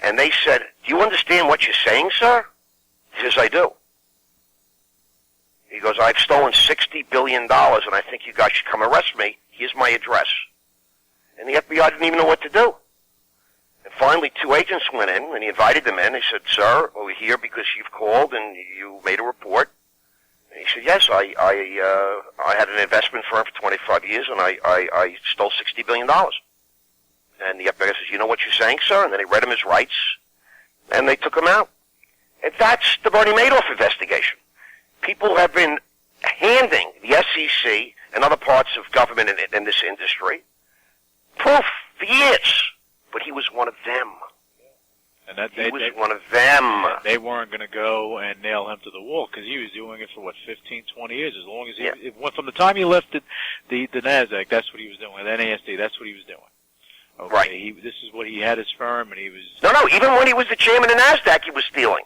And they said, do you understand what you're saying, sir? says, I do. He goes, I've stolen $60 billion, and I think you guys should come arrest me. Here's my address. And the FBI didn't even know what to do. And finally, 2 agents went in, and he invited them in. They said, sir, we're here because you've called and you made a report. And he said, yes, I had an investment firm for 25 years, and I stole $60 billion. And the FBI says, you know what you're saying, sir? And then they read him his rights, and they took him out. And that's the Bernie Madoff investigation. People have been handing the SEC and other parts of government in this industry proof for years. But he was one of them. And he was one of them. They weren't going to go and nail him to the wall because he was doing it for, 15, 20 years. As long as it went from the time he left the NASDAQ, that's what he was doing. The NASD, that's what he was doing. Okay, right. This is what he had his firm, and he was... No, even when he was the chairman of NASDAQ, he was stealing.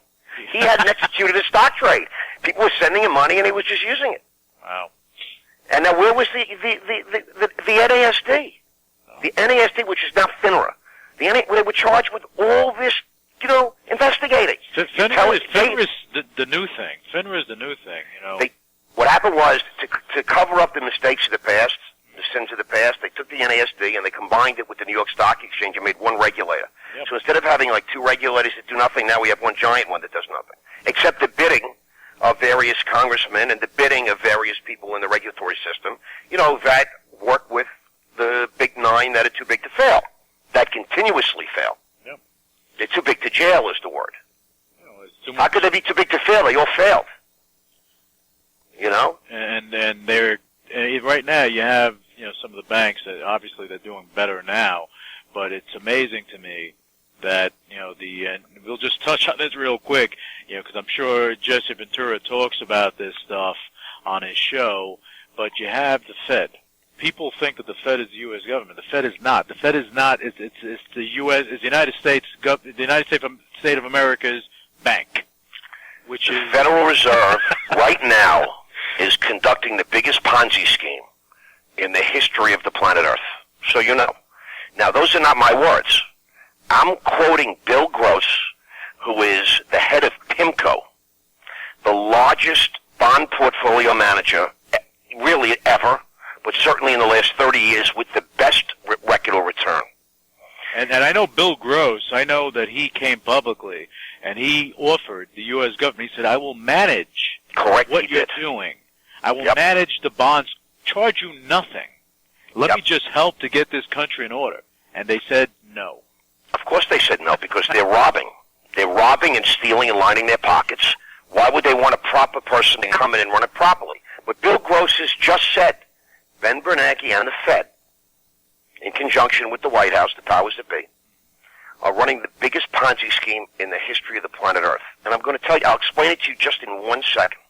He hadn't executed a stock trade. People were sending him money, and he was just using it. Wow. And now where was the NASD? Oh. The NASD, which is now FINRA. They were charged with all this, investigating. FINRA is the new thing. FINRA is the new thing, What happened was, to cover up the mistakes of the past, the sins of the past, they took the NASD and they combined it with the New York Stock Exchange and made one regulator. Yep. So instead of having like 2 regulators that do nothing, now we have one giant one that does nothing. Except the bidding of various congressmen and the bidding of various people in the regulatory system, that work with the big 9 that are too big to fail, that continuously fail. Yep. They're too big to jail is the word. How could they be too big to fail? They all failed. And they're right now you have some of the banks that obviously they're doing better now, but it's amazing to me that and we'll just touch on this real quick, because I'm sure Jesse Ventura talks about this stuff on his show. But you have the Fed. People think that the Fed is the U.S. government. The Fed is not. The Fed is not. It's the U.S. It's the United States. The United States of America's bank, which is the Federal Reserve right now is conducting the biggest Ponzi scheme in the history of the planet Earth. So you know. Now, those are not my words. I'm quoting Bill Gross, who is the head of PIMCO, the largest bond portfolio manager really ever, but certainly in the last 30 years with the best record of return. And I know Bill Gross, I know that he came publicly, and he offered the U.S. government, he said, I will manage what you're doing. I will manage the bonds, charge you nothing. Let me just help to get this country in order. And they said no. Of course they said no, because they're robbing. They're robbing and stealing and lining their pockets. Why would they want a proper person to come in and run it properly? But Bill Gross has just said, Ben Bernanke and the Fed, in conjunction with the White House, the powers that be, are running the biggest Ponzi scheme in the history of the planet Earth. And I'm going to tell you, I'll explain it to you just in 1 second.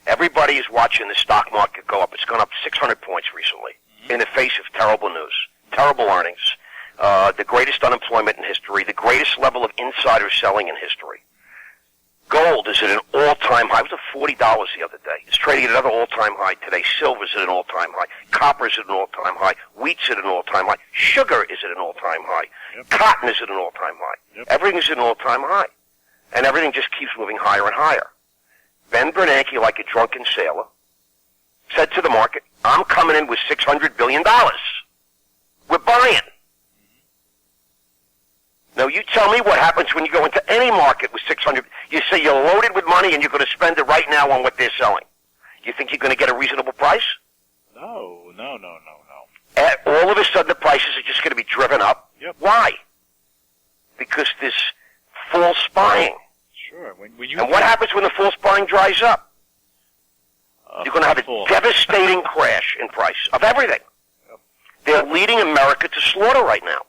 Everybody is watching the stock market go up. It's gone up 600 points recently in the face of terrible news, terrible earnings, the greatest unemployment in history, the greatest level of insider selling in history. Gold is at an all-time high. It was at $40 the other day. It's trading at another all-time high today. Silver's at an all-time high. Copper's at an all-time high. Wheat's at an all-time high. Sugar is at an all-time high. Yep. Cotton is at an all-time high. Yep. Everything is at an all-time high. And everything just keeps moving higher and higher. Ben Bernanke, like a drunken sailor, said to the market, I'm coming in with $600 billion. We're buying. Now, you tell me what happens when you go into any market with 600. You say you're loaded with money and you're going to spend it right now on what they're selling. You think you're going to get a reasonable price? No. All of a sudden, the prices are just going to be driven up. Yep. Why? Because this false buying. Sure. And what happens when the false buying dries up? You're going to have a devastating crash in price of everything. Yep. They're leading America to slaughter right now.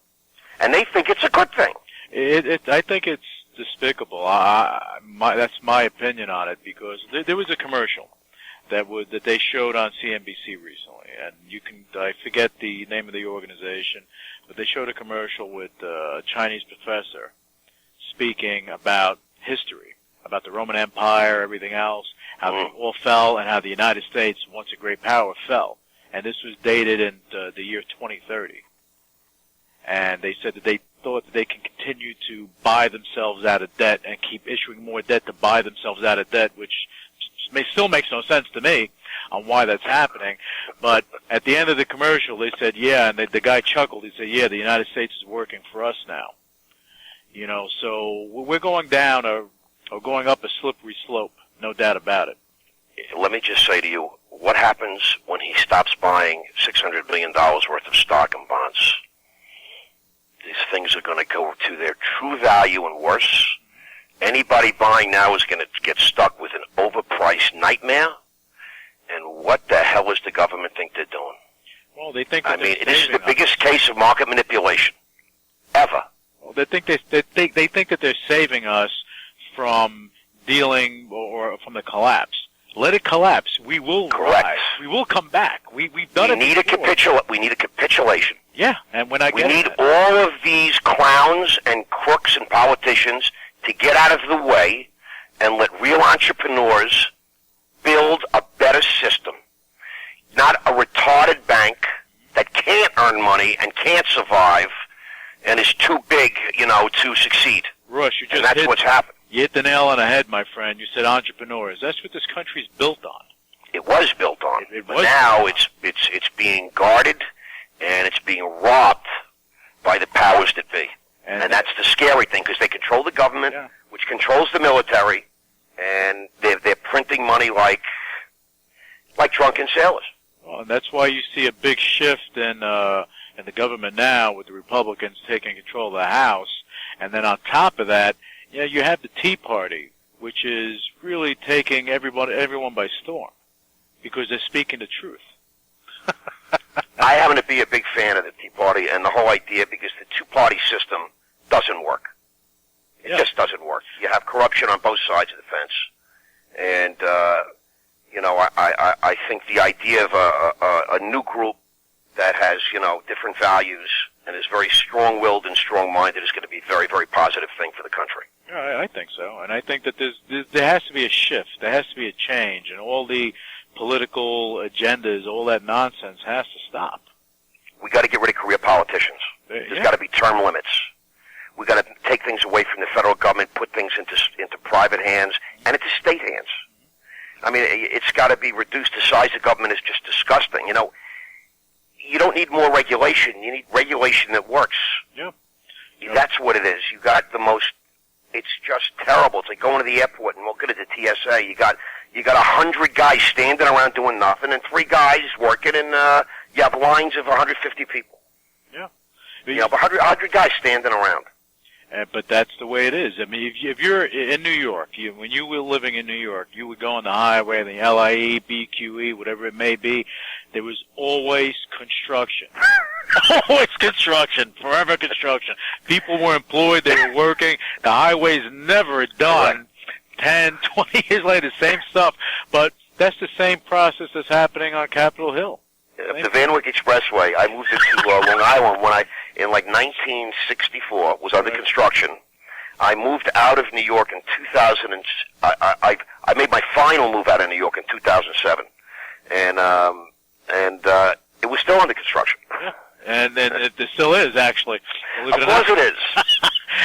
And they think it's a good thing. I think it's despicable. That's my opinion on it, because there was a commercial that they showed on CNBC recently, and I forget the name of the organization, but they showed a commercial with a Chinese professor speaking about history, about the Roman Empire, everything else, how they all fell, and how the United States, once a great power, fell. And this was dated in the year 2030. And they said that they thought that they can continue to buy themselves out of debt and keep issuing more debt to buy themselves out of debt, which still makes no sense to me on why that's happening. But at the end of the commercial, they said, yeah, and the guy chuckled. He said, yeah, the United States is working for us now. You know, so we're going down or going up a slippery slope, no doubt about it. Let me just say to you, what happens when he stops buying $600 billion worth of stock and bonds? These things are going to go to their true value and worse. Anybody buying now is going to get stuck with an overpriced nightmare. And what the hell does the government think they're doing? Well, they think. This is the biggest case of market manipulation ever. Well, they think that they're saving us from dealing or from the collapse. Let it collapse. We will rise. We will come back. We've done it before. We need a capitulation. Yeah, and when we need all of these clowns and crooks and politicians to get out of the way and let real entrepreneurs build a better system. Not a retarded bank that can't earn money and can't survive and is too big, to succeed. Rush, and that's what's happened. You hit the nail on the head, my friend. You said entrepreneurs. That's what this country's built on. It was built on. But now it's being guarded and it's being robbed by the powers that be. And that's the scary thing, because they control the government, which controls the military, and they're printing money like drunken sailors. Well, and that's why you see a big shift in the government now, with the Republicans taking control of the House, and then on top of that, you have the Tea Party, which is really taking everyone by storm, because they're speaking the truth. I happen to be a big fan of the Tea Party and the whole idea, because the two-party system doesn't work. It just doesn't work. You have corruption on both sides of the fence. And, I think the idea of a new group that has, different values and is very strong-willed and strong-minded is going to be a very, very positive thing for the country. Yeah, I think so. And I think that there has to be a shift. There has to be a change. And all the political agendas, all that nonsense has to stop. We got to get rid of career politicians. There's got to be term limits. We got to take things away from the federal government, put things into private hands and into state hands. I mean, it's got to be reduced. The size of government is just disgusting. You don't need more regulation. You need regulation that works. Yeah. That's what it is. You got the most. It's just terrible. It's like going to the airport and looking at the TSA. You got 100 guys standing around doing nothing, and 3 guys working, and you have lines of 150 people. Yeah. You have 100 guys standing around. But that's the way it is. I mean, if you're in New York, when you were living in New York, you would go on the highway, the LIE, BQE, whatever it may be, there was always construction. Always construction, forever construction. People were employed, they were working. The highway's never done. 10, 20 years later, same stuff. But that's the same process that's happening on Capitol Hill. The Van Wyck Expressway, I moved it to Long Island when in 1964, was under construction. I moved out of New York in 2000, and I made my final move out of New York in 2007, and it was still under construction. Yeah. And it still is, actually. Of course it is.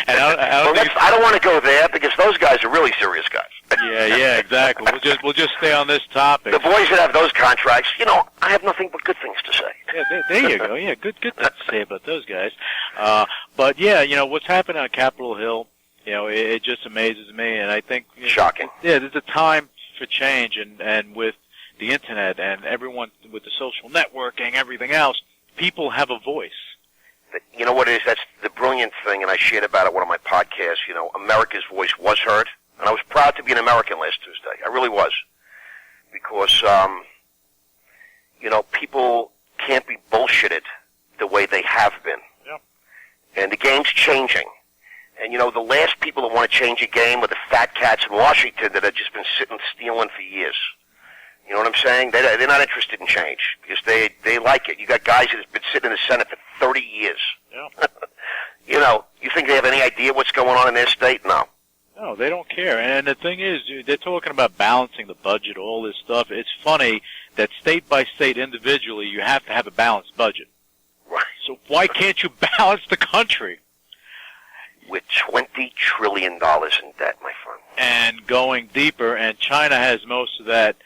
And I don't want to go there, because those guys are really serious guys. Yeah, exactly. We'll just stay on this topic. The boys that have those contracts, I have nothing but good things to say. Yeah, there you go. Yeah, good things to say about those guys. But yeah, what's happening on Capitol Hill, it just amazes me, and I think shocking. Yeah, there's a time for change, and with the internet and everyone with the social networking, everything else, people have a voice. You know what it is? That's the brilliant thing, and I shared about it on one of my podcasts. America's voice was heard, and I was proud to be an American last Tuesday. I really was, because people can't be bullshitted the way they have been. Yeah. And the game's changing. And the last people that want to change a game are the fat cats in Washington that have just been sitting stealing for years. You know what I'm saying? They're not interested in change, because they like it. You got guys that have been sitting in the Senate for 30 years. Yeah. You think they have any idea what's going on in their state? No. No, they don't care. And the thing is, they're talking about balancing the budget, all this stuff. It's funny that state by state, individually, you have to have a balanced budget. Right. So why can't you balance the country? with $20 trillion in debt, my friend. And going deeper, and China has most of that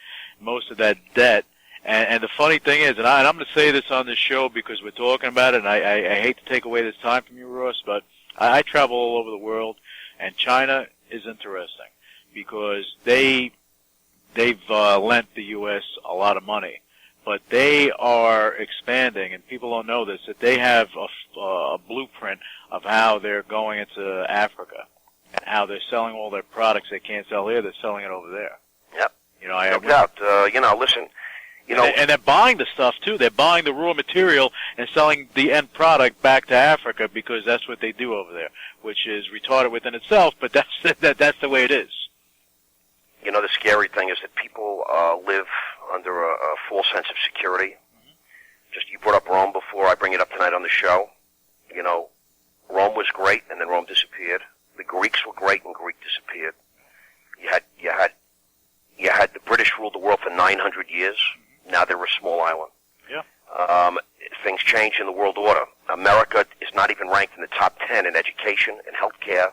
debt. And the funny thing is, and I'm going to say this on this show because we're talking about it, and I hate to take away this time from you, Ross, but I travel all over the world, and China is interesting because they've lent the U.S. a lot of money, but they are expanding, and people don't know this, that they have a blueprint of how they're going into Africa and how they're selling all their products they can't sell here. They're selling it over there. Yep. No doubt. Listen. And they're buying the stuff too. They're buying the raw material and selling the end product back to Africa because that's what they do over there, which is retarded within itself. But that's the way it is. The scary thing is that people live under a false sense of security. Mm-hmm. Just you brought up Rome before. I bring it up tonight on the show. Rome was great, and then Rome disappeared. The Greeks were great, and Greek disappeared. You had the British ruled the world for 900 years. Now they're a small island. Yeah. Things change in the world order. America is not even ranked in the top 10 in education and healthcare.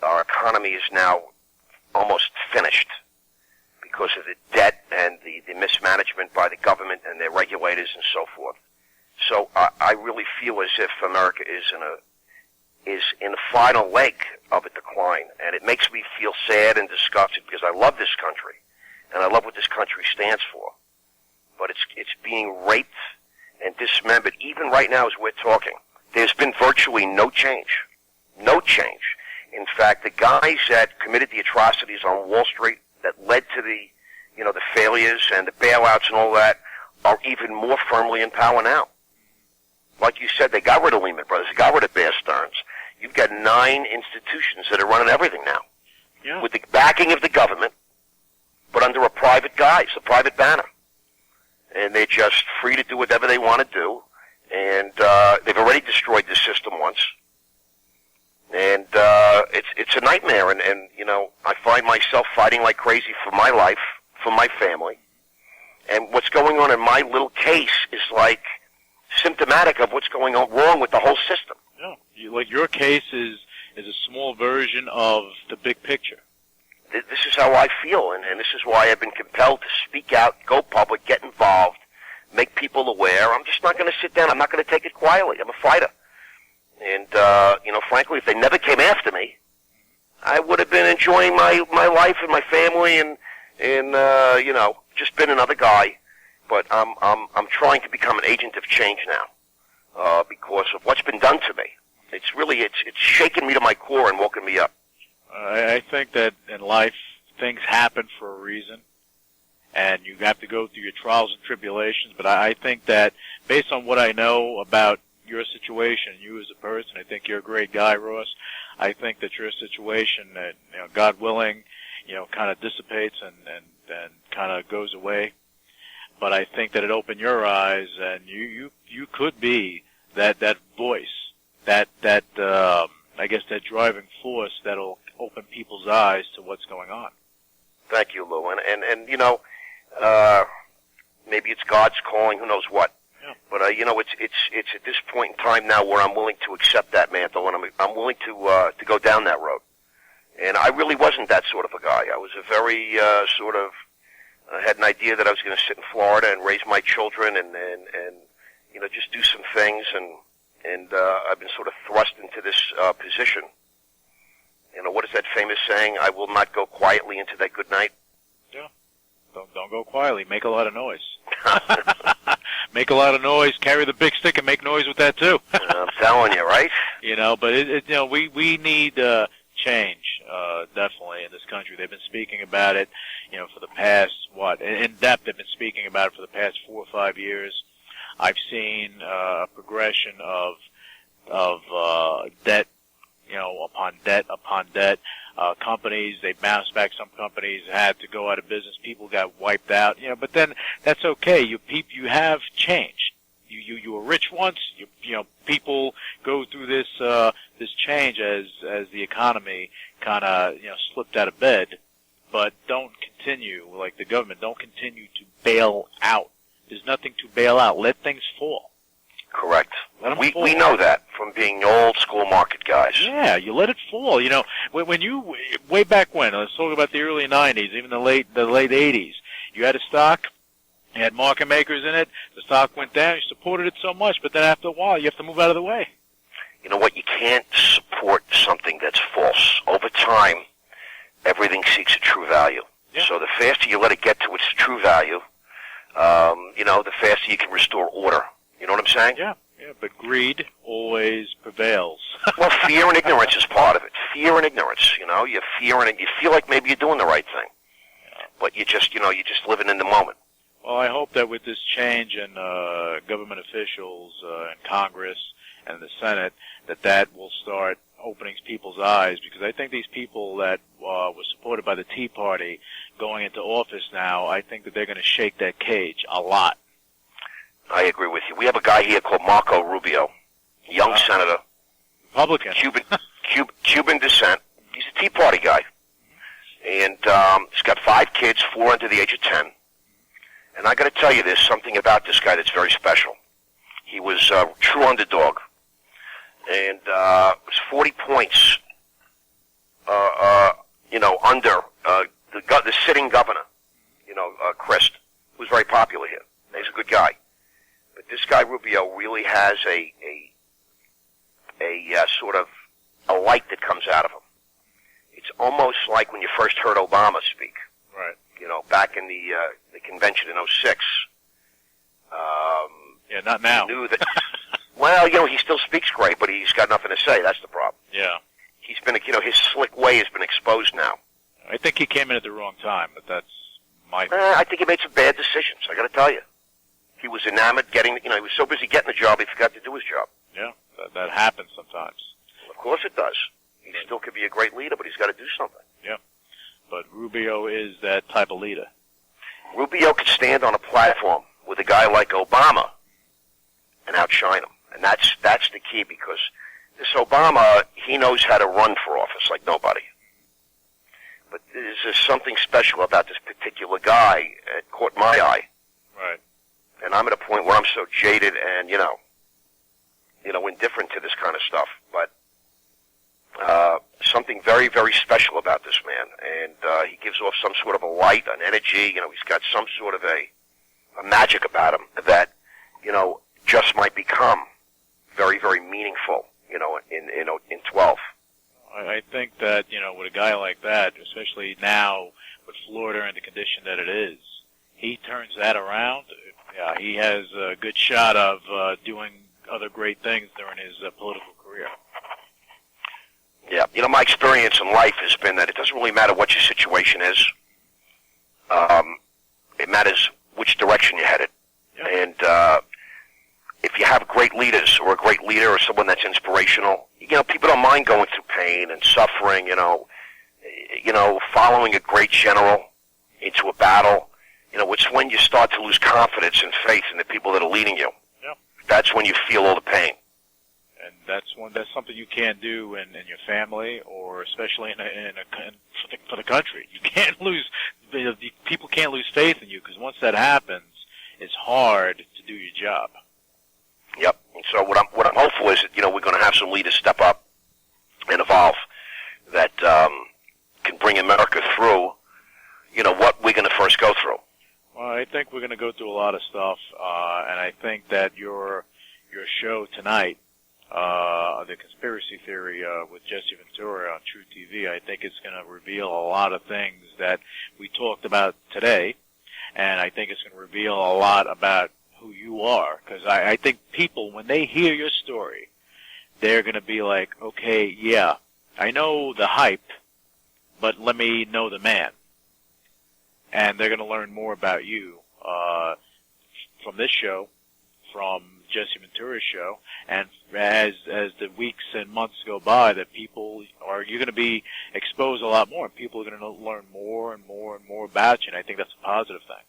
Our economy is now almost finished because of the debt and the mismanagement by the government and their regulators and so forth. So I really feel as if America is in the final leg of a decline, and it makes me feel sad and disgusted because I love this country. And I love what this country stands for. But it's being raped and dismembered even right now as we're talking. There's been virtually no change. No change. In fact, the guys that committed the atrocities on Wall Street that led to the failures and the bailouts and all that are even more firmly in power now. Like you said, they got rid of Lehman Brothers. They got rid of Bear Stearns. You've got 9 institutions that are running everything now. Yeah. With the backing of the government, but under a private guise, a private banner. And they're just free to do whatever they want to do. And they've already destroyed the system once. And it's a nightmare. And I find myself fighting like crazy for my life, for my family. And what's going on in my little case is like symptomatic of what's going on wrong with the whole system. Yeah. Like your case is a small version of the big picture. This is how I feel, and this is why I've been compelled to speak out, go public, get involved, make people aware. I'm just not going to sit down. I'm not going to take it quietly. I'm a fighter. And, frankly, if they never came after me, I would have been enjoying my life and my family and just been another guy. But I'm trying to become an agent of change now because of what's been done to me. It's shaken me to my core and woken me up. I think that in life, things happen for a reason, and you have to go through your trials and tribulations. But I think that based on what I know about your situation, you as a person, I think you're a great guy, Ross. I think that your situation, that God willing, kind of dissipates and kind of goes away. But I think that it opened your eyes, and you could be that voice, that I guess that driving force that'll open people's eyes to what's going on. Thank you, Lou. And maybe it's God's calling, who knows what. Yeah. But it's at this point in time now where I'm willing to accept that mantle, and I'm willing to go down that road. And I really wasn't that sort of a guy. I was a very had an idea that I was going to sit in Florida and raise my children and just do some things, and I've been sort of thrust into this position. What is that famous saying? I will not go quietly into that good night. Yeah. Don't go quietly. Make a lot of noise. Make a lot of noise. Carry the big stick and make noise with that too. I'm telling you, right? But we need change definitely in this country. They've been speaking about it, for the past in depth. They've been speaking about it for the past 4 or 5 years. I've seen a progression of debt. Upon debt. Companies, they bounced back. Some companies had to go out of business. People got wiped out. But then that's okay. You have changed. You were rich once. People go through this change as the economy kind of slipped out of bed. But don't continue like the government. Don't continue to bail out. There's nothing to bail out. Let things fall. Correct. We know that from being old school market guys. Yeah, you let it fall. You know, when you way back when, let's talk about the early '90s, even the late '80s. You had a stock, you had market makers in it. The stock went down. You supported it so much, but then after a while, you have to move out of the way. You know what? You can't support something that's false. Over time, everything seeks a true value. Yeah. So the faster you let it get to its true value, the faster you can restore order. You know what I'm saying? Yeah, but greed always prevails. Well, fear and ignorance is part of it. Fear and ignorance, you fear and you feel like maybe you're doing the right thing. But you're just living in the moment. Well, I hope that with this change in government officials in Congress and the Senate, that will start opening people's eyes, because I think these people that were supported by the Tea Party going into office now, I think that they're going to shake that cage a lot. I agree with you. We have a guy here called Marco Rubio, young senator, Republican, Cuban descent. He's a Tea Party guy, and he's got 5 kids, 4 under the age of 10. And I got to tell you, there's something about this guy that's very special. He was a true underdog, and was 40 points, under the sitting governor, Christ, who's very popular here. He's a good guy. But this guy Rubio really has a sort of a light that comes out of him. It's almost like when you first heard Obama speak. Right. Back in the convention in '06. Yeah, not now. He knew that. Well, he still speaks great, but he's got nothing to say. That's the problem. Yeah. He's been, his slick way has been exposed now. I think he came in at the wrong time, but that's my. I think he made some bad decisions. I got to tell you. He was enamored he was so busy getting the job, he forgot to do his job. Yeah, that happens sometimes. Well, of course it does. He still could be a great leader, but he's got to do something. Yeah. But Rubio is that type of leader. Rubio could stand on a platform with a guy like Obama and outshine him. And that's the key, because this Obama, he knows how to run for office like nobody. But there's just something special about this particular guy. It caught my eye. Right. And I'm at a point where I'm so jaded and, indifferent to this kind of stuff. But something very, very special about this man. And he gives off some sort of a light, an energy. He's got some sort of a magic about him that, just might become very, very meaningful, in 12. I think that, with a guy like that, especially now with Florida in the condition that it is, he turns that around. Yeah, he has a good shot of doing other great things during his political career. Yeah, my experience in life has been that it doesn't really matter what your situation is. It matters which direction you're headed. Yeah. And if you have great leaders or a great leader or someone that's inspirational, people don't mind going through pain and suffering, following a great general into a battle. It's when you start to lose confidence and faith in the people that are leading you. Yeah. That's when you feel all the pain. And that's something you can't do in your family, or especially for the country. You can't lose. People can't lose faith in you, because once that happens, it's hard to do your job. Yep. And so what I'm hopeful is that we're going to have some leaders step up and evolve that can bring America through. What we're going to first go through. Well, I think we're going to go through a lot of stuff, and I think that your show tonight, the conspiracy theory with Jesse Ventura on True TV, I think it's going to reveal a lot of things that we talked about today, and I think it's going to reveal a lot about who you are, because I think people, when they hear your story, they're going to be like, okay, yeah, I know the hype, but let me know the man. And they're going to learn more about you from this show, from Jesse Ventura's show, and as the weeks and months go by, that you're going to be exposed a lot more, and people are going to learn more and more and more about you, and I think that's a positive thing.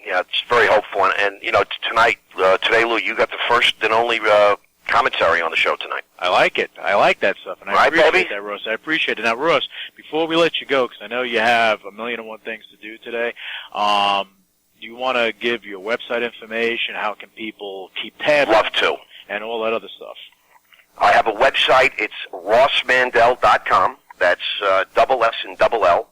Yeah, it's very hopeful, and today, Lou, you got the first and only commentary on the show tonight. I like it. I like that stuff, and I appreciate that, Ross. I appreciate it. Now, Ross, before we let you go, because I know you have 1,000,001 things to do today, do you want to give your website information? How can people keep tabs? Love to. And all that other stuff. I have a website. It's rossmandell.com. That's double S and double L.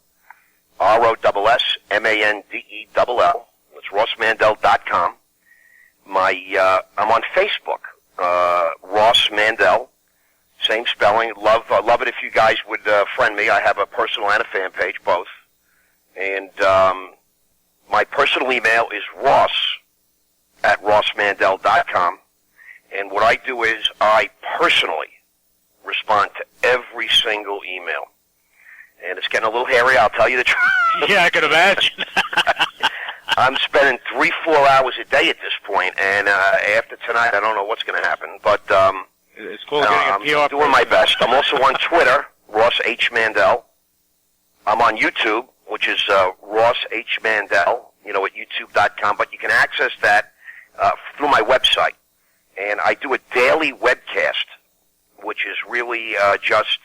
ROSSMANDELL. It's rossmandell.com. I'm on Facebook. Ross Mandell. Same spelling. Love it if you guys would friend me. I have a personal and a fan page, both. And my personal email is ross@rossmandell.com. And what I do is I personally respond to every single email. And it's getting a little hairy, I'll tell you the truth. Yeah, I can imagine. I'm spending 3-4 hours a day at this point, and after tonight, I don't know what's going to happen. But it's cool getting a PR. I'm doing my best. I'm also on Twitter, Ross H. Mandell. I'm on YouTube, which is Ross H. Mandell, at youtube.com. But you can access that through my website. And I do a daily webcast, which is really just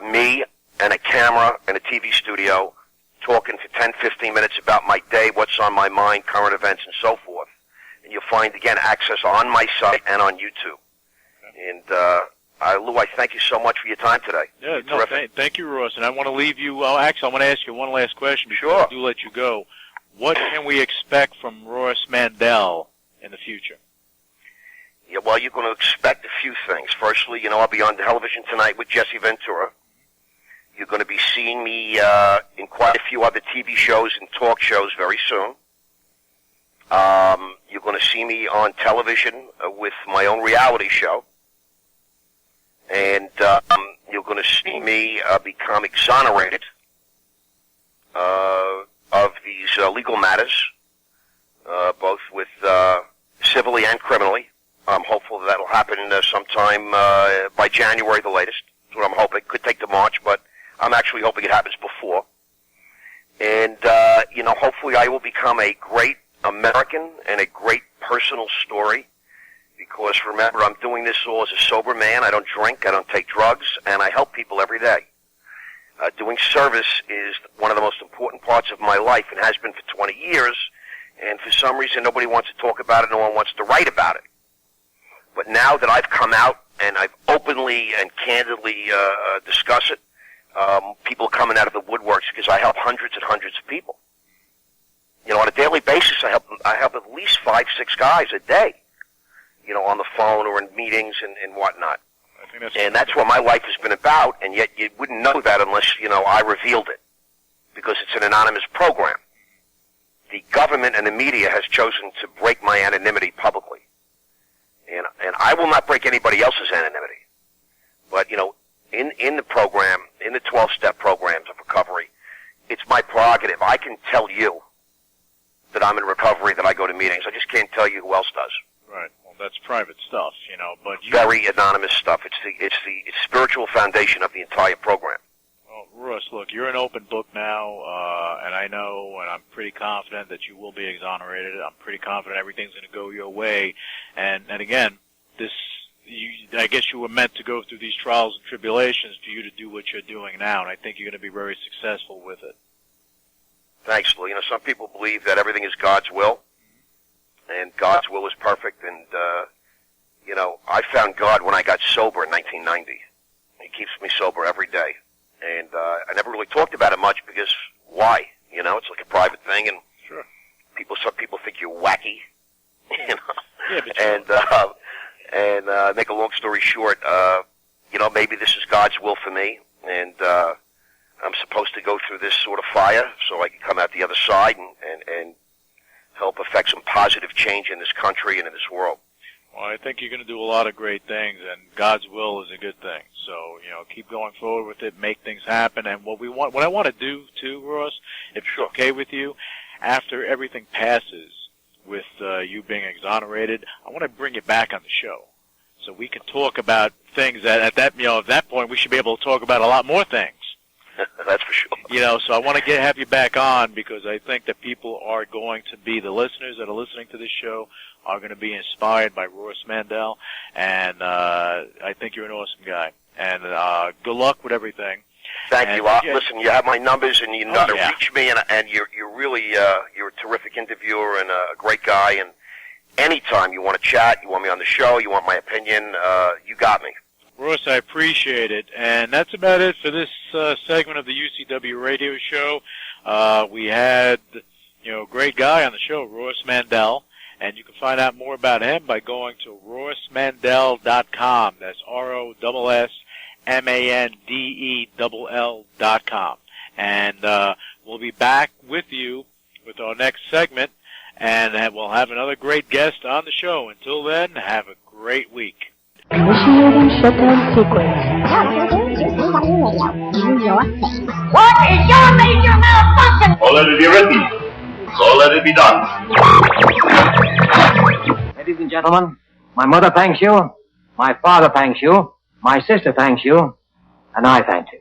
me and a camera and a TV studio talking for 10-15 minutes about my day, what's on my mind, current events, and so forth. And you'll find, again, access on my site and on YouTube. And, Lou, I thank you so much for your time today. Yeah, no, thank you, Ross. And I want to leave you, actually, I want to ask you one last question before I do let you go. What can we expect from Ross Mandell in the future? Yeah, well, you're going to expect a few things. Firstly, I'll be on television tonight with Jesse Ventura. You're going to be seeing me in quite a few other TV shows and talk shows very soon. You're going to see me on television with my own reality show. And you're going to see me become exonerated of these legal matters, both with civilly and criminally. I'm hopeful that will happen sometime by January, the latest. That's what I'm hoping. Could take to March, but I'm actually hoping it happens before. And, hopefully I will become a great American and a great personal story. Because, remember, I'm doing this all as a sober man. I don't drink, I don't take drugs, and I help people every day. Doing service is one of the most important parts of my life and has been for 20 years. And for some reason, nobody wants to talk about it. No one wants to write about it. But now that I've come out and I've openly and candidly discussed it, people are coming out of the woodworks because I help hundreds and hundreds of people. On a daily basis, I help at least 5-6 guys a day, on the phone or in meetings and whatnot. And that's what my life has been about, and yet you wouldn't know that unless, I revealed it, because it's an anonymous program. The government and the media has chosen to break my anonymity publicly. And I will not break anybody else's anonymity. But, in the program, in the 12-step programs of recovery, it's my prerogative. I can tell you that I'm in recovery, that I go to meetings. I just can't tell you who else does. Right. Well, that's private stuff, but very anonymous stuff. It's the spiritual foundation of the entire program. Well, Ross, look, you're an open book now, and I know, and I'm pretty confident that you will be exonerated. I'm pretty confident everything's going to go your way. And again, I guess you were meant to go through these trials and tribulations for you to do what you're doing now, and I think you're going to be very successful with it. Thanks, Lou. Some people believe that everything is God's will, and God's will is perfect. And, I found God when I got sober in 1990. He keeps me sober every day. And I never really talked about it much because why? It's like a private thing, and sure. Some people think you're wacky. Yeah, but and make a long story short, maybe this is God's will for me, and I'm supposed to go through this sort of fire so I can come out the other side and help affect some positive change in this country and in this world. Well, I think you're going to do a lot of great things, and God's will is a good thing. So, keep going forward with it, make things happen. And what I want to do too, Ross, if it's okay with you, after everything passes with you being exonerated, I want to bring you back on the show so we can talk about things that at that point we should be able to talk about a lot more things. That's for sure. So I want to have you back on because I think that people are going to be, the listeners that are listening to this show are going to be inspired by Ross Mandell, and I think you're an awesome guy. And good luck with everything. Thank you. Listen, you have my numbers, and you know how to reach me, and you're really you're a terrific interviewer and a great guy. And anytime you want to chat, you want me on the show, you want my opinion, you got me. Ross, I appreciate it. And that's about it for this segment of the UCW radio show. We had, a great guy on the show, Ross Mandell. And you can find out more about him by going to rossmandell.com. That's ROSSMANDELL.com. And we'll be back with you with our next segment, and we'll have another great guest on the show. Until then, have a great week. Initiating shutdown sequence. What is your major malfunction? So let it be written. So let it be done. Ladies and gentlemen, my mother thanks you, my father thanks you, my sister thanks you, and I thank you.